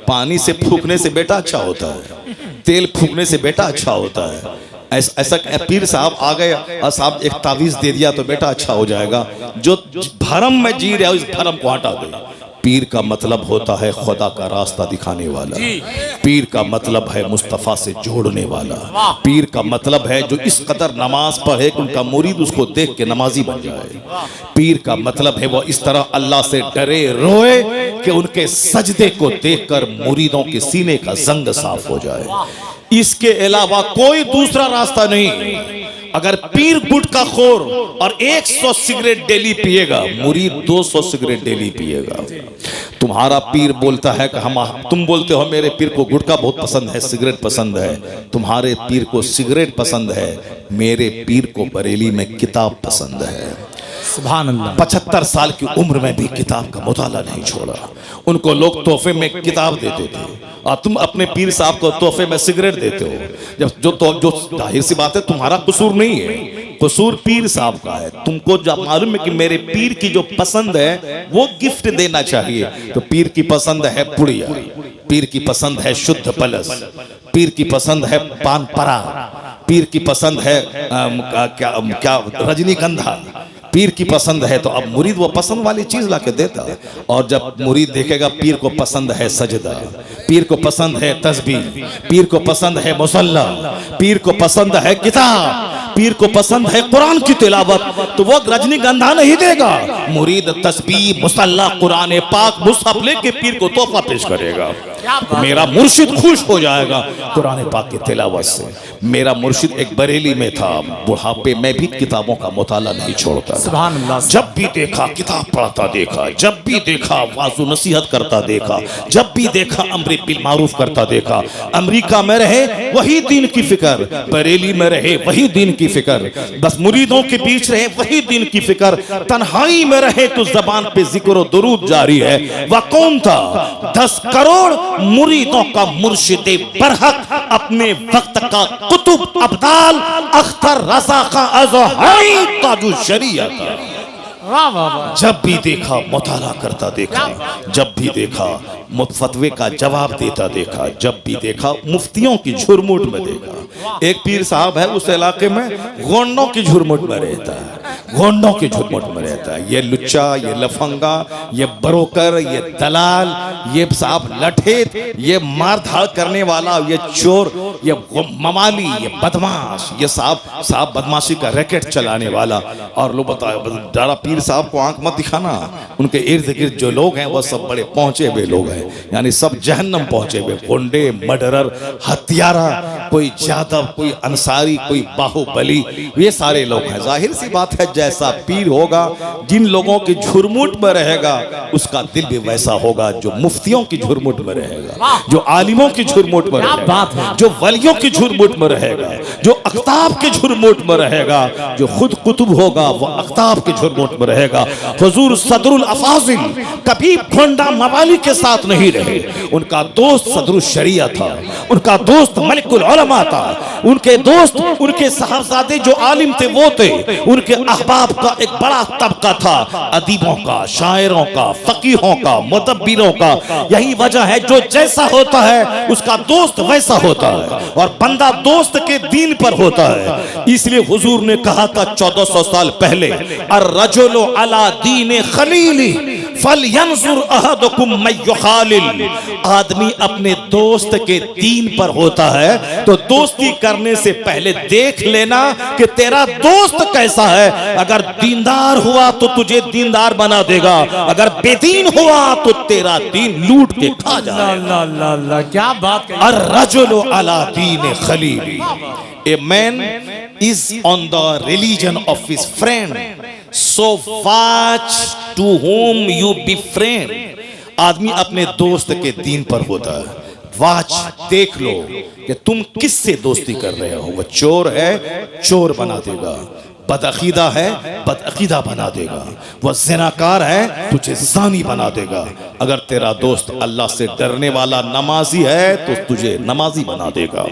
[SPEAKER 1] पानी से फूकने से बेटा अच्छा होता है, तेल फूकने से बेटा अच्छा होता है। ऐसा पीर साहब आ गए और साहब एक तावीज़ दे दिया तो बेटा अच्छा हो जाएगा। जो भरम में जी रहा है उस भरम को हटा दे। पीर का मतलब होता है खुदा का रास्ता दिखाने वाला, पीर का मतलब है मुस्तफ़ा से जोड़ने वाला, पीर का मतलब है जो इस कदर नमाज पढ़े कि उनका मुरीद उसको देख के नमाजी बन जाए, पीर का मतलब है वो इस तरह अल्लाह से डरे रोए कि उनके सजदे को देखकर मुरीदों के सीने का जंग साफ हो जाए। इसके अलावा कोई दूसरा रास्ता नहीं। अगर पीर गुटखा खोर और 100 सिगरेट डेली पिएगा, मुरीद 200 सिगरेट डेली पिएगा। तुम्हारा पीर बोलता है कि तुम बोलते हो मेरे पीर को गुटखा बहुत पसंद है, सिगरेट पसंद है, तुम्हारे पीर को सिगरेट पसंद है, मेरे पीर को बरेली में किताब पसंद है।
[SPEAKER 2] सुभान अल्लाह।
[SPEAKER 1] 75 साल की उम्र में भी किताब का मुताला नहीं छोड़ा। उनको लोग तोहफे में किताब देते थे और तुम अपने पीर साहब को तोहफे में सिगरेट देते हो। जो जाहिर सी बात है तुम्हारा कसूर नहीं है, कसूर पीर साहब का है। तुमको जब मालूम है कि मेरे पीर की जो पसंद है वो गिफ्ट देना चाहिए, तो पीर की पसंद है पुड़िया, पीर की पसंद है शुद्ध पलस, पीर की पसंद है पान परा, पीर की पसंद है क्या रजनीगंधा, पीर की पसंद है। तो अब मुरीद वो पसंद वाली चीज लाके देता, और जब मुरीद देखेगा पीर को पसंद है सजदा, पीर को पसंद है तस्बीह, पीर को पसंद है मुसल्ला, पीर को पसंद है किताब, पीर को पसंद है कुरान की तिलावत, तो वो रजनीगंधा नहीं देगा। मुरीद तस्बीह मुसल्ला कुरान पाक मुसहफ लेके पीर को तोहफा पेश करेगा। मेरा मुर्शिद खुश हो जाएगा कुरान पाक की तिलावत से। मेरा मुर्शिद एक बरेली में था, बुढ़ापे में भी किताबों का मुताला नहीं छोड़ता।
[SPEAKER 2] सुभान अल्लाह।
[SPEAKER 1] जब भी देखा किताब पढ़ता देखा, जब भी देखा वाज़ो नसीहत करता देखा, जब भी देखा अम्र बिल मारूफ करता देखा। अमेरिका में रहे वही दीन की फिक्र, बरेली में रहे वही दीन की फिक्र, बस मुरीदों के बीच रहे वही दीन की फिक्र, तन्हाई में रहे तो जबान पे जिक्र और दुरूद जारी है। वह कौन था? 10 करोड़ मुरीदों का मुर्शिदे बरहक, अपने वक्त का कुतुब अब्दाल, अख्तर रज़ा का अज़हरी ताजु शरीयत।
[SPEAKER 2] वाह वाह वाह।
[SPEAKER 1] जब भी देखा मुताला करता देखा, जब भी देखा फतवे का जवाब देता देखा, जब भी देखा मुफ्तियों की झुरमुट में देखा। एक पीर साहब है उस इलाके में गोंडों की झुरमुट में रहता है, गोंडों की झुरमुट में रहता है। ये लुच्चा, ये लफंगा, ये बरोकर, ये दलाल, ये साहब लठेत, ये मारधाड़ करने वाला, ये चोर, ये ममाली, ये बदमाश, ये साहब बदमाशी का रैकेट चलाने वाला। और लोग बताए दारा पीर साहब को आंख मत दिखाना, उनके इर्द गिर्द जो लोग हैं वो सब बड़े पहुंचे हुए लोग हैं, यानी सब जहन्नम पहुंचे हुए, गुंडे, मर्डरर, हत्यारा, कोई जादव, कोई अंसारी, कोई बाहुबली, ये सारे लोग हैं। जाहिर सी बात है जैसा पीर होगा, जिन लोगों की झुरमुट में रहेगा उसका दिल भी वैसा होगा जो मुफ्तियों की झुरमुट में रहेगा, जो आलिमों की झुरमुट में रहेगा, जो वलियों की झुरमुट में रहेगा, जो अख्ताब की झुरमुट में रहेगा, जो खुद कुतुब होगा वो अख्ताब की झुरमुट में रहेगा। हुजूर सदरुल अफाजिल कभी भोंडा मवाली के साथ नहीं रहे, उनका दोस्त सदरुल शरिया था, उनका दोस्त मलिकुल उलमा था, उनके दोस्त उनके साहबजादे जो आलिम थे वो थे, उनके अहबाब का एक बड़ा तबका था, अदीबों का, शायरों का, फकीहों का, मुदब्बिरों का। यही वजह है जो जैसा होता है उसका दोस्त वैसा होता है, और बंदा दोस्त के दीन पर होता है। इसलिए हुजूर ने कहा था 1400 साल पहले, अर्रजुलु अला दीन खलीली फलयंजुर अहदुकुम मय्युखालिल। आदमी अपने दोस्त के दीन पर होता है, तो दोस्ती करने से पहले देख लेना कि तेरा दोस्त कैसा है। अगर दीनदार हुआ तो तुझे दीनदार बना देगा, अगर बेदीन हुआ तो तेरा दीन लूट के खा जाएगा।
[SPEAKER 2] अल्लाह क्या बात कही।
[SPEAKER 1] अर्रजुलु अला दीन Khalili. A man is on the religion of his friend, so watch to whom you befriend. आदमी अपने दोस्त के दीन पर होता है। वाच, देख लो कि तुम किससे दोस्ती कर रहे हो। वह चोर है, चोर बना देगा, बदअकीदा है, बदअकीदा बना देगा, वह ज़िनाकार है, तुझे ज़ानी बना देगा। अगर तेरा दोस्त अल्लाह से डरने वाला नमाजी है तो तुझे नमाजी बना देगा,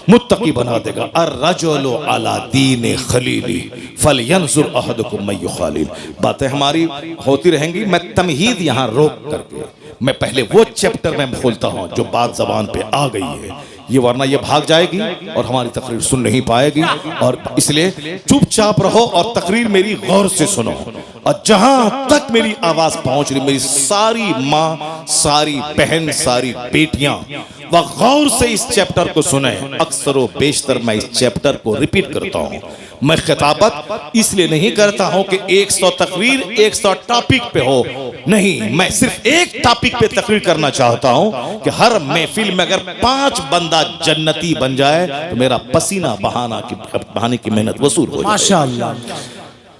[SPEAKER 1] मुत्तकी बना देगा। अर्रजुलु अला दीन खलीली फलयंजुर अहदुकुम मय्युखालिल। बातें हमारी होती रहेंगी, मैं तमहीद यहाँ रोक करके मैं पहले वो चैप्टर में खोलता हूँ जो बात जबान पे आ गई है, ये वरना ये भाग जाएगी और हमारी तकरीर सुन नहीं पाएगी। और इसलिए चुपचाप रहो और तकरीर मेरी गौर से सुनो और जहां तक मेरी आवाज पहुंच रही, मेरी सारी माँ, सारी बहन, सारी बेटियां वह गौर से इस चैप्टर को सुने। अक्सर व बेशतर मैं इस चैप्टर को रिपीट करता हूं। मैं खिताबत इसलिए नहीं करता हूं कि 100 तकरीर 100 टॉपिक पे हो, नहीं, मैं सिर्फ एक टॉपिक पे तकरीर करना चाहता हूं कि हर महफिल में अगर 5 बंदा जन्नती बन जाए तो मेरा पसीना बहाने की मेहनत वसूल हो जाए।
[SPEAKER 2] माशाअल्लाह।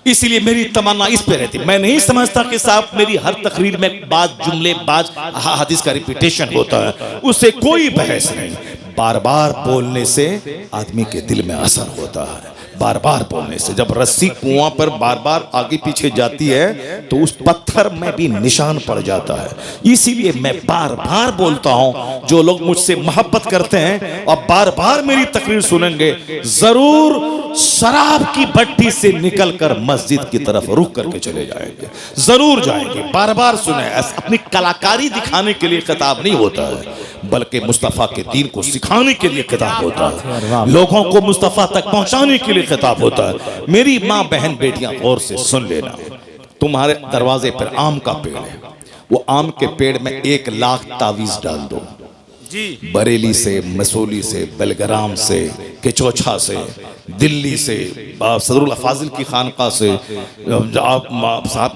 [SPEAKER 1] इसलिए मेरी तमन्ना इस पे रहती। मैं नहीं समझता कि साहब मेरी हर तकरीर में बाज जुमले, बाज हदीस का रिपीटेशन होता है, उससे कोई बहस नहीं। बार बार बोलने से आदमी के दिल में असर होता है। बार बार बोलने से, जब रस्सी कुआं पर बार बार आगे पीछे जाती है तो उस पत्थर में भी निशान पड़ जाता है। इसीलिए मैं बार बार बोलता हूं, जो लोग मुझसे मोहब्बत करते हैं और बार बार मेरी तकरीर सुनेंगे, जरूर शराब की भट्टी से निकलकर मस्जिद की तरफ रुक करके चले जाएंगे, जरूर जाएंगे। बार बार सुने। अपनी कलाकारी दिखाने के लिए खिताब नहीं होता है, बल्कि मुस्तफा के दीन को सिखाने के लिए खिताब होता है, लोगों को मुस्तफा तक पहुंचाने के लिए खिताब होता है। मेरी माँ, बहन, बेटियां गौर से सुन लेना। तुम्हारे दरवाजे पर आम का पेड़ है, वो आम के पेड़ में 1 लाख तावीज डाल दो जी। बरेली से, मसूली से, बेलग्राम से, केचौछा से, दिल्ली से, सदरुल फाजिल की खानका से,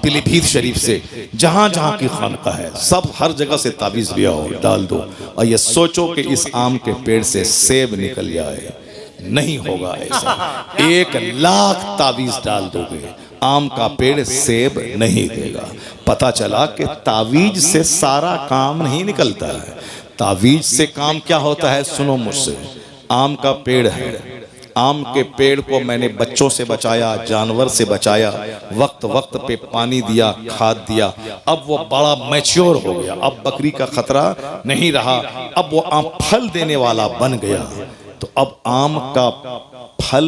[SPEAKER 1] पीलीभीत शरीफ से, जहां जहां की खानका है, सब हर जगह से तावीज लिया हो, डाल दो। और ये सोचो कि इस आम के पेड़ से सेब निकल जाए। नहीं होगा ऐसा। 1 लाख तावीज डाल दोगे, आम का पेड़ सेब नहीं देगा। पता चला कि तावीज से सारा काम नहीं निकलता है। तावीज से काम क्या होता है, सुनो मुझसे। आम का पेड़ है, आम के पेड़ को मैंने बच्चों से बचाया, जानवर से बचाया, वक्त वक्त पे पानी दिया, खाद दिया। अब वो बड़ा मैच्योर हो गया, अब बकरी का खतरा नहीं रहा, अब वो आम फल देने वाला बन गया। तो अब आम का फल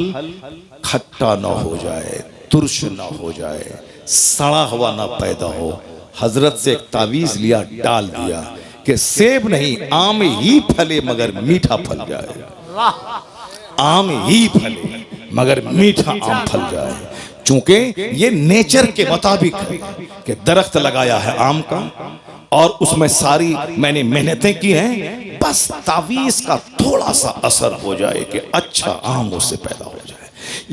[SPEAKER 1] खट्टा ना हो जाए, तुर्श ना हो जाए, सड़ा हुआ ना पैदा हो। हजरत से एक तावीज लिया, डाल दिया कि सेब नहीं, आम ही फले मगर मीठा फल जाए। आम ही फले मगर मीठा आम फल जाए। चूंकि ये नेचर के मुताबिक है कि दरख्त लगाया है आम का और उसमें सारी मैंने मेहनतें की हैं, बस तावीज का थोड़ा सा असर हो जाए कि अच्छा आम उससे पैदा हो जाए।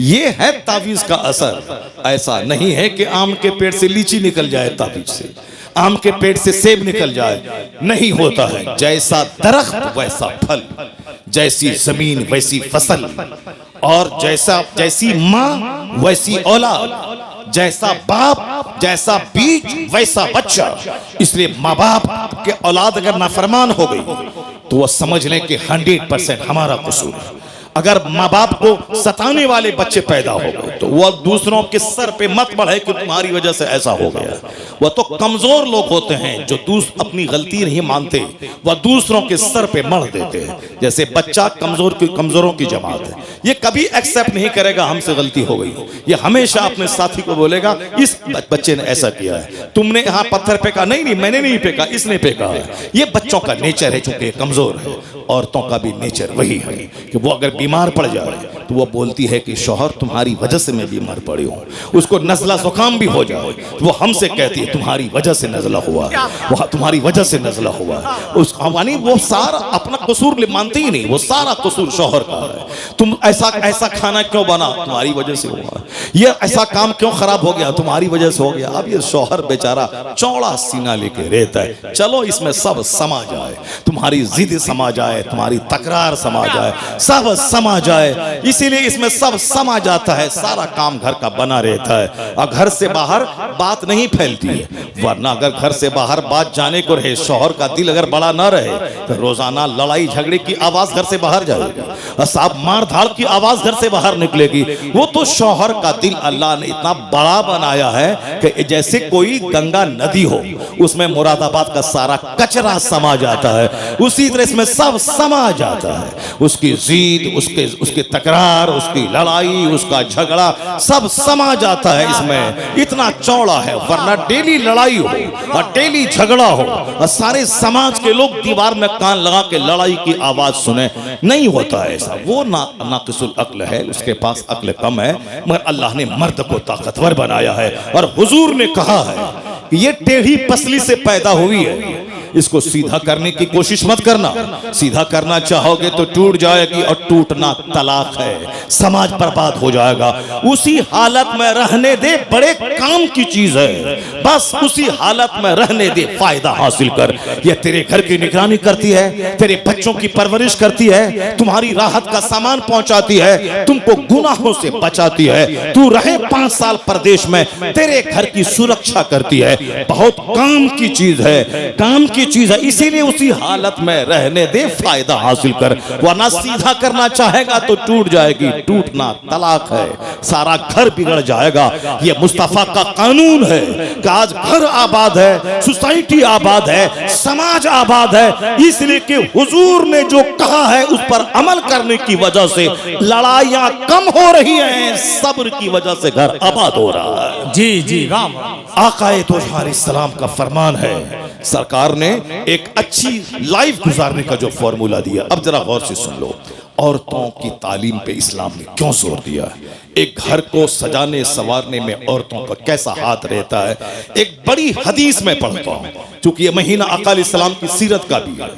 [SPEAKER 1] ये है तावीज का असर। ऐसा नहीं है कि आम के पेड़ से लीची निकल जाए तावीज से, आम के पेड़ से सेब निकल जाए, नहीं होता है। जैसा दरख्त वैसा फल, जैसी जमीन वैसी फसल, और जैसी माँ वैसी औलाद, जैसा बाप जैसा बीज वैसा बच्चा। इसलिए माँ बाप के औलाद अगर नाफरमान हो गई तो वह समझ लें कि 100% हमारा कसूर है। अगर माँ बाप को सताने वाले बच्चे पैदा हो गए तो वह दूसरों के सर पे मत बढ़े कि तुम्हारी वजह से ऐसा हो गया। वह तो कमजोर लोग होते हैं जो अपनी गलती नहीं मानते, वह दूसरों के सर पे मढ़ देते हैं। जैसे बच्चा कमजोरों की जमात है, ये कभी एक्सेप्ट नहीं करेगा हमसे गलती हो गई। ये हमेशा अपने साथी को बोलेगा इस बच्चे ने ऐसा किया है, तुमने यहाँ पत्थर फेंका, नहीं मैंने नहीं फेंका, इसने फेंका है। ये बच्चों का नेचर है, चूंकि कमजोर है। औरतों का भी नेचर वही है कि वो अगर बीमार पड़ जाए तो वो बोलती है कि शौहर तुम्हारी वजह से मैं बीमार पड़ी हूँ। उसको नज़ला जुकाम भी हो जाए तो वो हमसे कहती है तुम्हारी वजह से नज़ला हुआ है, वो तुम्हारी वजह से नज़ला हुआ है। उस यानी वो सारा अपना कसूर मानते ही नहीं, वो सारा कसूर शौहर का है। तुम ऐसा खाना क्यों बना, तुम्हारी वजह से हुआ। ये ऐसा काम क्यों खराब हो गया, तुम्हारी वजह से हो गया। अब ये शौहर बेचारा चौड़ा सीना लेके रहता है, चलो इसमें सब समा जाए, तुम्हारी जिद समा जाए, तुम्हारी तकरार समा जाए, सब समा जाए। इसीलिए इसमें सब समा जाता है, सारा काम घर का बना रहता है और घर से बाहर बात नहीं फैलती है। वरना अगर घर से बाहर बात जाने को रहे, शौहर का दिल अगर बड़ा ना रहे तो रोजाना लड़ाई झगड़े की आवाज घर से बाहर जाएगी और साहब मार धाड़ की आवाज घर से बाहर निकलेगी। वो तो शौहर का दिल अल्लाह ने इतना बड़ा बनाया है कि जैसे कोई गंगा नदी हो, उसमें मुरादाबाद का सारा कचरा समा जाता है, उसी तरह इसमें सब समा जाता है। उसकी जिद, उसके तकरार, तकरार, उसकी लड़ाई, उसका झगड़ा सब समा जाता है इसमें। इतना चौड़ा है, वरना डेली लड़ाई हो और डेली झगड़ा हो और सारे समाज के लोग दीवार में कान लगा के लड़ाई की आवाज सुने, नहीं होता है ऐसा। वो नाकिसुल अक्ल है, उसके पास अक्ल कम है। मगर अल्लाह ने मर्द को ताकतवर बनाया है और हुजूर ने कहा है कि ये टेढ़ी पसली से पैदा हुई है, इसको सीधा करने की कोशिश मत करना। सीधा करना चाहोगे तो टूट जाएगी और टूटना तलाक है, समाज बर्बाद हो जाएगा। उसी हालत में रहने दे, बड़े काम की चीज है। बस उसी हालत में रहने दे, फायदा हासिल कर। यह तेरे घर की निगरानी करती है, तेरे बच्चों की परवरिश करती है, तुम्हारी राहत का सामान पहुंचाती है, तुमको गुनाहों से बचाती है। तू रहे 5 साल परदेश में, तेरे घर की सुरक्षा करती है। बहुत काम की चीज है, काम की चीज है। इसीलिए उसी हालत में रहने दे, फायदा हासिल कर। वरना सीधा करना चाहेगा तो टूट जाएगी, टूटना तलाक है, सारा घर बिगड़ जाएगा। यह मुस्तफा का कानून है कि आज घर आबाद है, सोसाइटी आबाद है, समाज आबाद है, इसलिए कि हुजूर ने जो कहा है उस पर अमल करने की वजह से लड़ाइयां कम हो रही हैं, सब्र की वजह से घर आबाद हो रहा है।
[SPEAKER 2] जी जी राम।
[SPEAKER 1] आकाए तो सलाम का फरमान है, सरकार ने एक अच्छी लाइफ गुजारने का जो फॉर्मूला दिया। अब जरा गौर से सुन लो, औरतों की तालीम पे इस्लाम ने क्यों जोर दिया। एक घर को सजाने संवारने में औरतों का कैसा हाथ रहता है। एक बड़ी हदीस में पढ़ता हूं, क्योंकि यह महीना आका अलैहिस्सलाम की सीरत का भी है।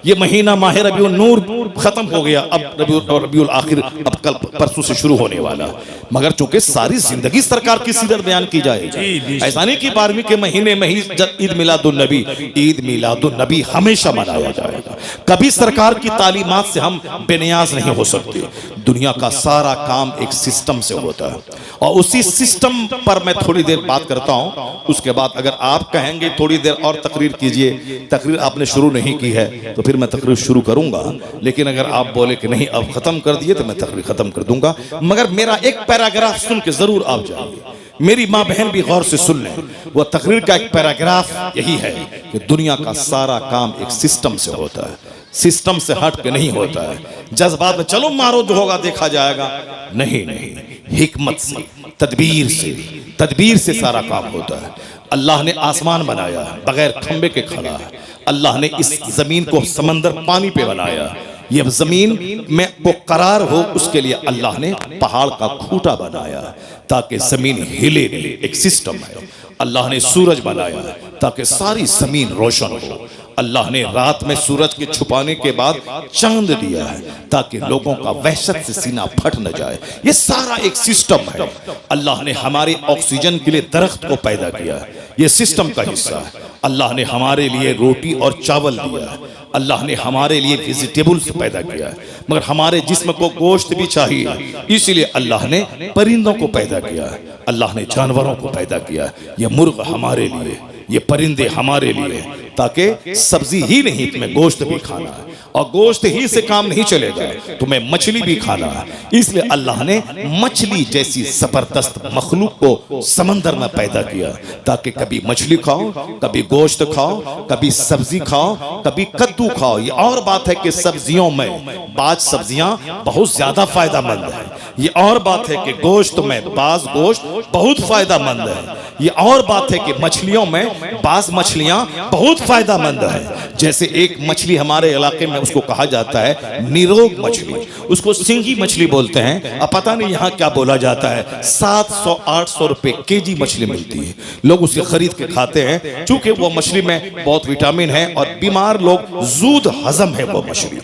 [SPEAKER 1] ये महीना माह रबीउल नूर खत्म हो गया, अब रबीउल आखिर अब कल परसों से शुरू होने वाला। मगर चूंकि सारी जिंदगी सरकार की सीरत बयान की जाएगी, ऐसा नहीं कि 12वीं के महीने में ही ईद मिलादुन नबी, ईद मिलादुन नबी हमेशा मनाया जाएगा। कभी सरकार की तालीमात से हम बेनियाज नहीं हो सकते। दुनिया का सारा काम एक सिस्टम से होता है और उसी सिस्टम पर मैं थोड़ी देर बात करता हूं। उसके बाद अगर आप कहेंगे थोड़ी देर और तकरीर कीजिए, तकरीर आपने शुरू नहीं की है तो फिर मैं तकरीर शुरू करूंगा। लेकिन अगर आप बोले कि नहीं अब खत्म कर दिए तो मैं तकरीर खत्म कर दूंगा। मगर मेरा एक पैराग्राफ सुन के जरूर आप जाइए, मेरी माँ बहन भी गौर से सुन लें। वह तकरीर का एक पैराग्राफ यही है कि दुनिया का सारा काम एक सिस्टम से होता है, सिस्टम से हट के नहीं होता है। जज्बात में चलो मारो जो होगा देखा जाएगा, नहीं नहीं, हिकमत से, तदबीर से सारा काम होता है। अल्लाह ने आसमान बनाया बगैर खंबे के खड़ा है। अल्लाह ने इस जमीन को समंदर पानी पे बनाया, ये जमीन में को करार हो उसके लिए अल्लाह ने पहाड़ का खूंटा बनाया ताकि जमीन हिले नहीं, एक सिस्टम है। अल्लाह ने सूरज बनाया ताकि सारी जमीन रोशन हो। अल्लाह ने रात में सूरज के छुपाने के बाद चांद दिया है ताकि लोगों का वहशत से सीना फट न जाए। ये सारा एक सिस्टम है। अल्लाह ने हमारे ऑक्सीजन के लिए दरख्त को पैदा किया है, ये सिस्टम का हिस्सा है। अल्लाह ने हमारे लिए रोटी और चावल दिया है। अल्लाह ने हमारे लिए वेजिटेबल्स पैदा किया है, मगर हमारे जिस्म को गोश्त भी चाहिए, इसीलिए अल्लाह ने परिंदों को पैदा किया है। अल्लाह ने जानवरों को पैदा किया है, ये मुर्ग हमारे लिए, ये परिंदे हमारे लिए, ताकि सब्जी ही नहीं तुम्हें गोश्त भी खाना है और गोश्त ही से काम नहीं चलेगा, तुम्हें मछली भी खाना है। इसलिए अल्लाह ने मछली जैसी जबरदस्त मखलूक को समंदर में पैदा किया ताकि कभी मछली खाओ, कभी गोश्त खाओ, कभी सब्जी खाओ, कभी कद्दू खाओ। ये और बात है कि सब्जियों में बाज सब्जियां बहुत ज्यादा फायदामंद है। ये और बात है कि गोश्त में बाज गोश्त बहुत फायदामंद है। ये और बात है कि मछलियों में बाज मछलियां बहुत फायदामंद है। जैसे एक मछली हमारे इलाके में उसको कहा जाता है निरोग मछली, उसको सिंगी मछली बोलते हैं। अब पता नहीं यहाँ क्या बोला जाता है, 700-800 रुपए केजी मछली मिलती है। लोग उसे खरीद के खाते हैं चूंकि वो मछली में बहुत विटामिन है और बीमार लोग जूद हजम है वो मछली।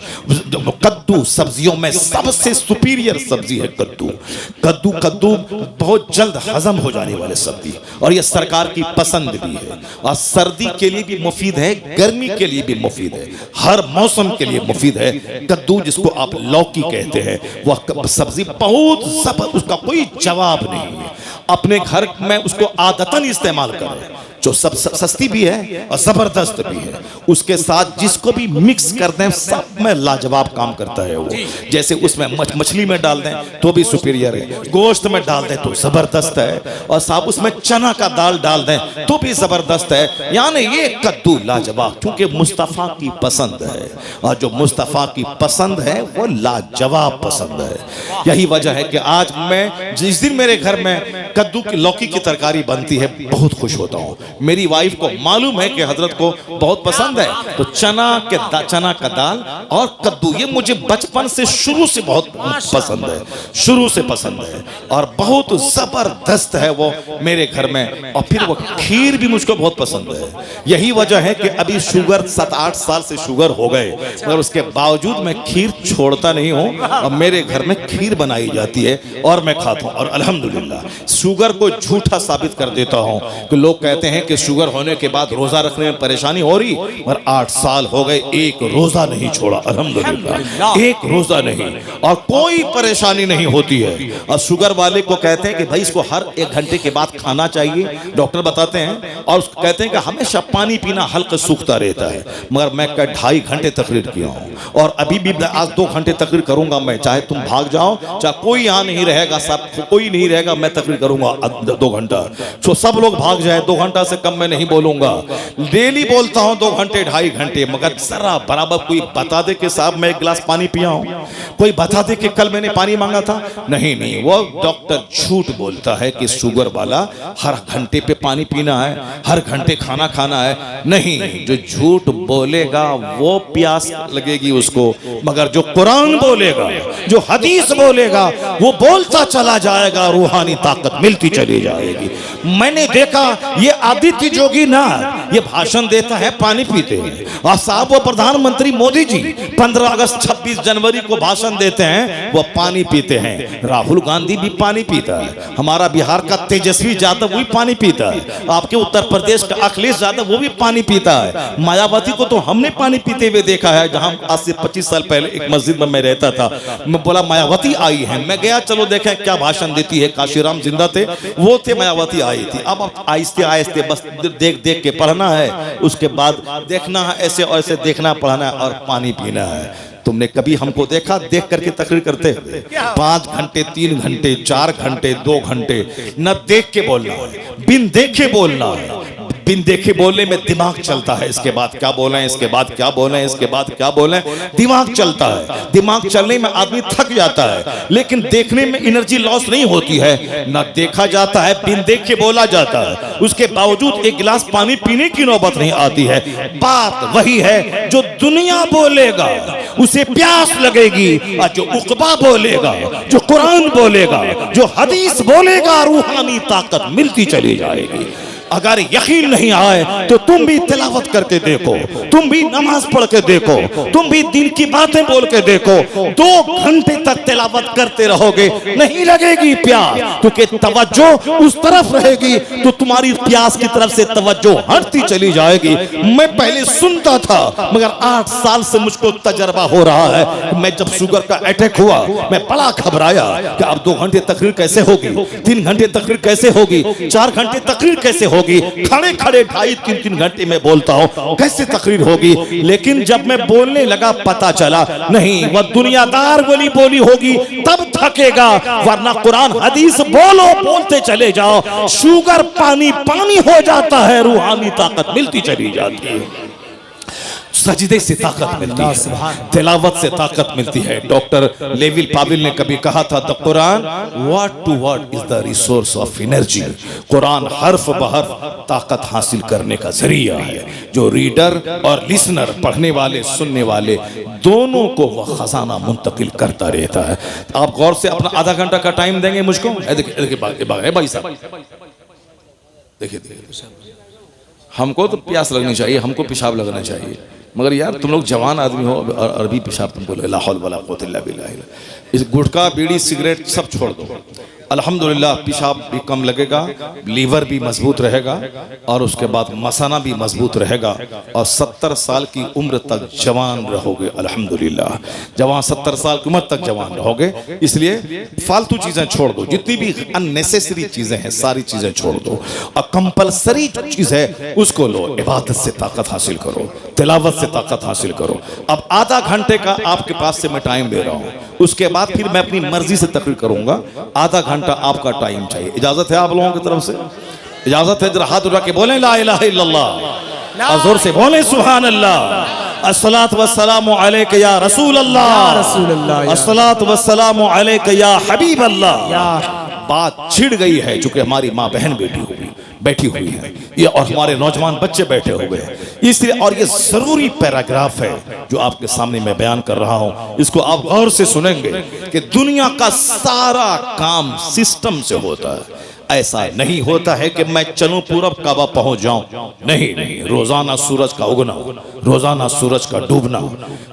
[SPEAKER 1] कद्दू सब्जियों में सबसे सुपीरियर सब्जी है कद्दू। कद्दू बहुत जल्द हजम हो जाने वाले सब्जी और यह सरकार की पसंद भी है और सर्दी के लिए भी मुफीद है, गर्मी के लिए भी मुफीद है, हर मौसम के लिए मुफीद है। कद्दू जिसको आप लौकी कहते हैं, वह सब्जी बहुत उसका कोई जवाब नहीं है। अपने घर में उसको आदतन इस्तेमाल करें, जो सब सस्ती भी है और जबरदस्त भी है। उसके साथ जिसको भी मिक्स कर दें सब में लाजवाब काम करता है वो। जैसे उसमें मछली में डाल दें तो भी सुपीरियर है, गोश्त में डाल दें तो जबरदस्त है, और साहब उसमें चना का दाल डाल दें तो भी जबरदस्त है। यानी ये कद्दू लाजवाब, क्योंकि मुस्तफ़ा की पसंद है, और जो मुस्तफ़ा की पसंद है वो लाजवाब पसंद है। यही वजह है कि आज मैं जिस दिन मेरे घर में कद्दू की लौकी की तरकारी बनती है बहुत खुश होता हूँ। मेरी वाइफ को मालूम है कि हजरत को बहुत पसंद है, तो चना का दाल और कद्दू ये मुझे बचपन से शुरू से बहुत पसंद है, शुरू से पसंद है, और बहुत जबरदस्त है वो मेरे घर में। और फिर वो खीर भी मुझको बहुत पसंद है। यही वजह है कि अभी शुगर 7-8 साल से शुगर हो गए, मगर उसके बावजूद मैं खीर छोड़ता नहीं हूँ, और मेरे घर में खीर बनाई जाती है और मैं खाता हूँ। और अल्हम्दुलिल्लाह शुगर को झूठा साबित कर देता हूँ कि लोग कहते हैं कि शुगर होने के बाद रोजा रखने में परेशानी हो रही, मगर 8 साल हो गए एक रोजा नहीं छोड़ा, अल्हम्दुलिल्लाह एक रोजा नहीं, और कोई परेशानी नहीं होती है। और शुगर वाले को कहते हैं कि भाई इसको हर 1 घंटे के बाद खाना चाहिए, डॉक्टर बताते हैं, और कहते हैं कि हमेशा पानी पीना हल्का सूखता रहता है। मगर मैं 2.5 घंटे तकरीर किया हूँ, और अभी भी आज 2 घंटे तकरीर करूंगा मैं, चाहे तुम भाग जाओ, चाहे कोई यहाँ नहीं रहेगा, सब कोई नहीं रहेगा, मैं तकरीर करूंगा 2 घंटा। तो सब लोग भाग जाए, 2 घंटा से कम मैं नहीं बोलूंगा। डेली बोलता हूँ 2 घंटे 2.5 घंटे, मगर जरा बराबर कोई बता दे कि साहब मैं 1 गिलास पानी पिया हूँ, कोई बता दे कि कल मैंने पानी मांगा था। नहीं, वो डॉक्टर झूठ बोलता है कि शुगर वाला हर घंटे पे पानी पीना है, हर घंटे खाना खाना है। नहीं, जो झूठ बोलेगा वो प्यास लगेगी उसको, मगर जो कुरान बोलेगा, जो हदीस बोलेगा, वो बोलता चला जाएगा, रूहानी ताकत मिलती चली जाएगी। मैंने देखा ये आदित्य जोगी ना ये भाषण देता है, पानी पीते हैं, और साहब वो प्रधानमंत्री मोदी जी 15 अगस्त 26 जनवरी को भाषण देते हैं, वो पानी पीते हैं। राहुल गांधी भी पानी पीता है, हमारा बिहार का तेजस्वी यादव वो भी पानी पीता है, आपके उत्तर प्रदेश का अखिलेश यादव वो भी पानी पीता है, मायावती को तो हमने पानी पीते हुए देखा है। जहां आज से 25 साल पहले एक मस्जिद में मैं रहता था, मैं बोला मायावती आई है, मैं गया चलो देखें क्या भाषण देती है। काशीराम जिंदा थे, वो थे, मायावती आई थी। अब आहिस्ते आहिस्ते बस देख देख के पढ़ना है, उसके बाद देखना है, ऐसे और ऐसे देखना पढ़ना है, और पानी पीना है। तुमने कभी हमको देखा देख करके तकरीर करते? 5 घंटे 3 घंटे 4 घंटे 2 घंटे न देख के बोलना है, बिन देखे बोलना है। बिन देखे बोलने में दिमाग चलता है, इसके बाद क्या बोलें, इसके बाद क्या बोलें, इसके बाद क्या बोलें, दिमाग चलता है। दिमाग चलने में आदमी थक जाता है, लेकिन देखने में एनर्जी लॉस नहीं होती है। ना देखा जाता है, बिन देखे बोला जाता है, उसके बावजूद 1 गिलास पानी पीने की नौबत नहीं आती है। बात वही है, जो दुनिया बोलेगा उसे प्यास लगेगी, और जो उकबा बोलेगा, जो कुरान बोलेगा, जो हदीस बोलेगा, रूहानी ताकत मिलती चली जाएगी। अगर यकीन नहीं आए तो तुम भी तिलावत करके देखो, तुम भी नमाज पढ़ के देखो, तुम भी दिन की बातें बोल के देखो। 2 घंटे तक तिलावत करते रहोगे, नहीं लगेगी प्यास, क्योंकि तवज्जो उस तरफ रहेगी तो तुम्हारी प्यास की तरफ से तवज्जो हटती चली जाएगी। मैं पहले सुनता था, मगर 8 साल से मुझको तजर्बा हो रहा है। मैं जब शुगर का अटैक हुआ, मैं बड़ा घबराया कि अब 2 घंटे तकरीर कैसे होगी, 3 घंटे तकरीर कैसे होगी, 4 घंटे तकरीर कैसे होगी, खड़े खड़े 2.5-3 घंटे में बोलता हूं, कैसे तकरीर होगी। लेकिन जब मैं बोलने लगा पता चला नहीं, वह दुनियादार वाली बोली होगी तब थकेगा, वरना कुरान हदीस बोलो, बोलते चले जाओ, शुगर पानी पानी हो जाता है, रूहानी ताकत मिलती चली जाती है। सजदे से ताकत मिलती है, तिलावत से ताकत मिलती है। डॉक्टर लेविल पाविल ने कभी कहा था, the Quran word to word is the resource of energy. Quran हर्फ बहर्फ ताकत हासिल करने का जरिया है। जो रीडर और लिसनर, पढ़ने वाले सुनने वाले, दोनों को वह खजाना मुंतकिल करता रहता है। आप गौर से अपना आधा घंटा का टाइम देंगे मुझको। देखिए भाई साहब, देखिए हमको तो प्यास लगनी चाहिए, हमको पेशाब लगना चाहिए, मगर यार तुम लोग जवान आदमी हो और अरबी पेशाब तुमको ला हौल वला कुव्वत इल्ला बिल्लाह। इस गुटखा बीड़ी सिगरेट सब छोड़ दो, अल्हम्दुलिल्लाह पेशाब भी कम लगेगा, लीवर भी मजबूत रहेगा और उसके बाद मसाना भी मजबूत रहेगा और 70 साल की उम्र तक जवान रहोगे। अल्हम्दुलिल्लाह जवान 70 साल की उम्र तक जवान रहोगे। इसलिए फालतू चीजें छोड़ दो, जितनी भी अननेसेसरी चीजें हैं सारी चीजें छोड़ दो और कंपलसरी जो चीज है उसको लो। इबादत से ताकत हासिल करो, तिलावत से ताकत हासिल करो। अब आधा घंटे का आपके पास से मैं टाइम दे रहा हूँ, उसके बाद फिर मैं अपनी मर्जी से तकरीर करूंगा। आधा घंटा आपका टाइम चाहिए। इजाजत है आप लोगों की तरफ से? इजाजत है? जरा हाथ उठा के बोलें ला इलाहा इल्लल्लाह और जोर से बोलें सुभान अल्लाह। अस्सलातु वस्सलामु अलैका या रसूल अल्लाह, अस्सलातु वस्सलामु अलैका या हबीब अल्लाह। बात छिड़ गई है चूंकि हमारी माँ बहन बैठी हुई है ये और हमारे नौजवान बच्चे बैठे हुए हैं, इसलिए और ये जरूरी पैराग्राफ है जो आपके सामने मैं बयान कर रहा हूं। इसको आप गौर से सुनेंगे कि दुनिया का सारा काम सिस्टम से होता है। ऐसा नहीं होता है कि मैं चलूं पूरब काबा पहुंच जाऊं, नहीं नहीं। रोजाना सूरज का उगना, रोजाना सूरज का डूबना,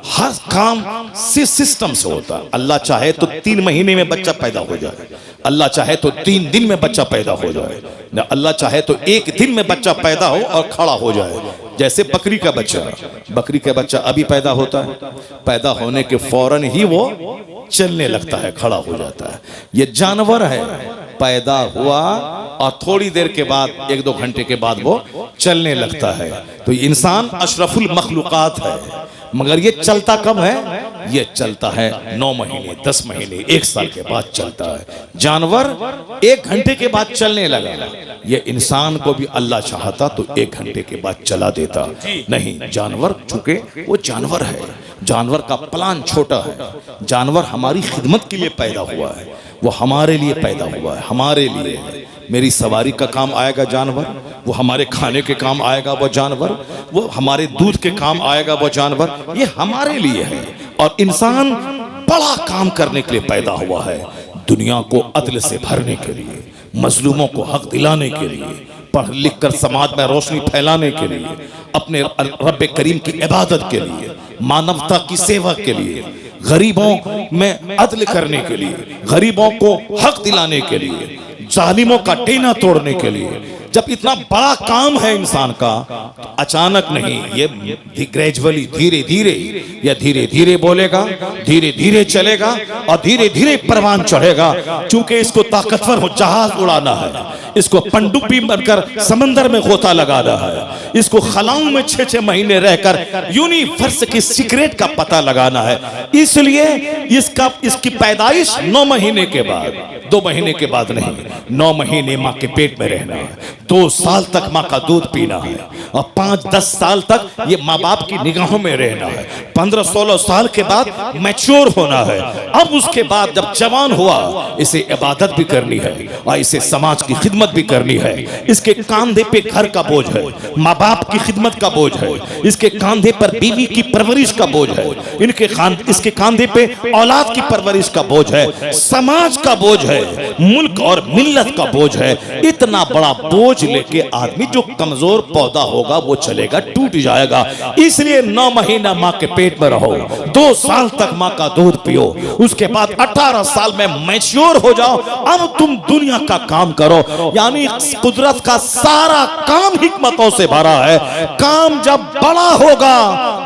[SPEAKER 1] हर काम सिस्टम से होता है। अल्लाह चाहे तो 3 महीने में बच्चा पैदा हो जाए, अल्लाह चाहे तो 3 दिन में बच्चा पैदा हो जाए, न अल्लाह चाहे तो 1 दिन में बच्चा पैदा हो और खड़ा हो जाए। जैसे बकरी का बच्चा अभी पैदा होता है, पैदा होने के फौरन ही वो चलने लगता है, खड़ा हो जाता है। ये जानवर है, पैदा हुआ और थोड़ी देर के बाद 1-2 घंटे के बाद वो चलने लगता है। तो इंसान अशरफुल मखलूकात है, मगर ये चलता कब है? ये चलता है 9 महीने, 10 महीने, 1 साल के बाद चलता है। जानवर 1 घंटे के बाद चलने लगा, ये इंसान को भी अल्लाह चाहता तो 1 घंटे के बाद चला देता। नहीं, जानवर चूंकि वो जानवर है, जानवर का प्लान छोटा है। जानवर हमारी खिदमत के लिए पैदा हुआ है, वो हमारे लिए पैदा हुआ है, हमारे लिए है। मेरी सवारी का काम आएगा जानवर, वो हमारे खाने के काम आएगा वो जानवर, वो हमारे दूध के काम आएगा वो जानवर, ये हमारे लिए है। और इंसान बड़ा काम करने के लिए पैदा हुआ है, दुनिया को अदल से भरने के लिए, मजलूमों को हक दिलाने के लिए, पढ़ लिख कर समाज में रोशनी फैलाने के लिए, अपने रब्बे करीम की इबादत के लिए, मानवता की सेवा के लिए, गरीबों में अदल करने के लिए, गरीबों को हक दिलाने के लिए, जालिमों का टेना तोड़ने के लिए। जब इतना बड़ा काम है इंसान का, तो अचानक नहीं, ये ग्रेजुअली धीरे धीरे, या धीरे धीरे बोलेगा, धीरे धीरे चलेगा और धीरे धीरे परवान चढ़ेगा। चूंकि इसको ताकतवर हो जहाज उड़ाना है, इसको पनडुब्बी बनकर समंदर में गोता लगाना है, इसको खलाओं में 6-6 महीने रहकर यूनिवर्स की सीक्रेट का पता लगाना है। इसलिए इसकी पैदाइश 9 महीने के बाद, 2 महीने के बाद नहीं, 9 महीने माँ के पेट में रहना है, 2 साल तक माँ का दूध पीना है और 5-10 साल तक ये माँ बाप की निगाहों में रहना है। 15-16 साल के बाद मैच्योर होना है। अब उसके बाद जब जवान हुआ, इसे इबादत भी करनी है और इसे समाज की खिदमत भी करनी है। इसके कांधे पे घर का बोझ है, माँ बाप की खिदमत का बोझ है, इसके कांधे पर बीवी की परवरिश का बोझ है, इसके कांधे पे औलाद की परवरिश का बोझ है, समाज का बोझ है, मुल्क और मिल्लत का बोझ है। इतना बड़ा बोझ लेके आदमी, जो कमजोर पौधा होगा वो चलेगा, टूट जाएगा। इसलिए 9 महीना माँ के पेट में रहो, 2 साल तक माँ का दूध पियो, उसके बाद 18 साल में मैच्योर हो जाओ। अब तुम दुनिया का काम करो। यानी कुदरत का सारा काम हिकमतों से भरा है। काम जब बड़ा होगा,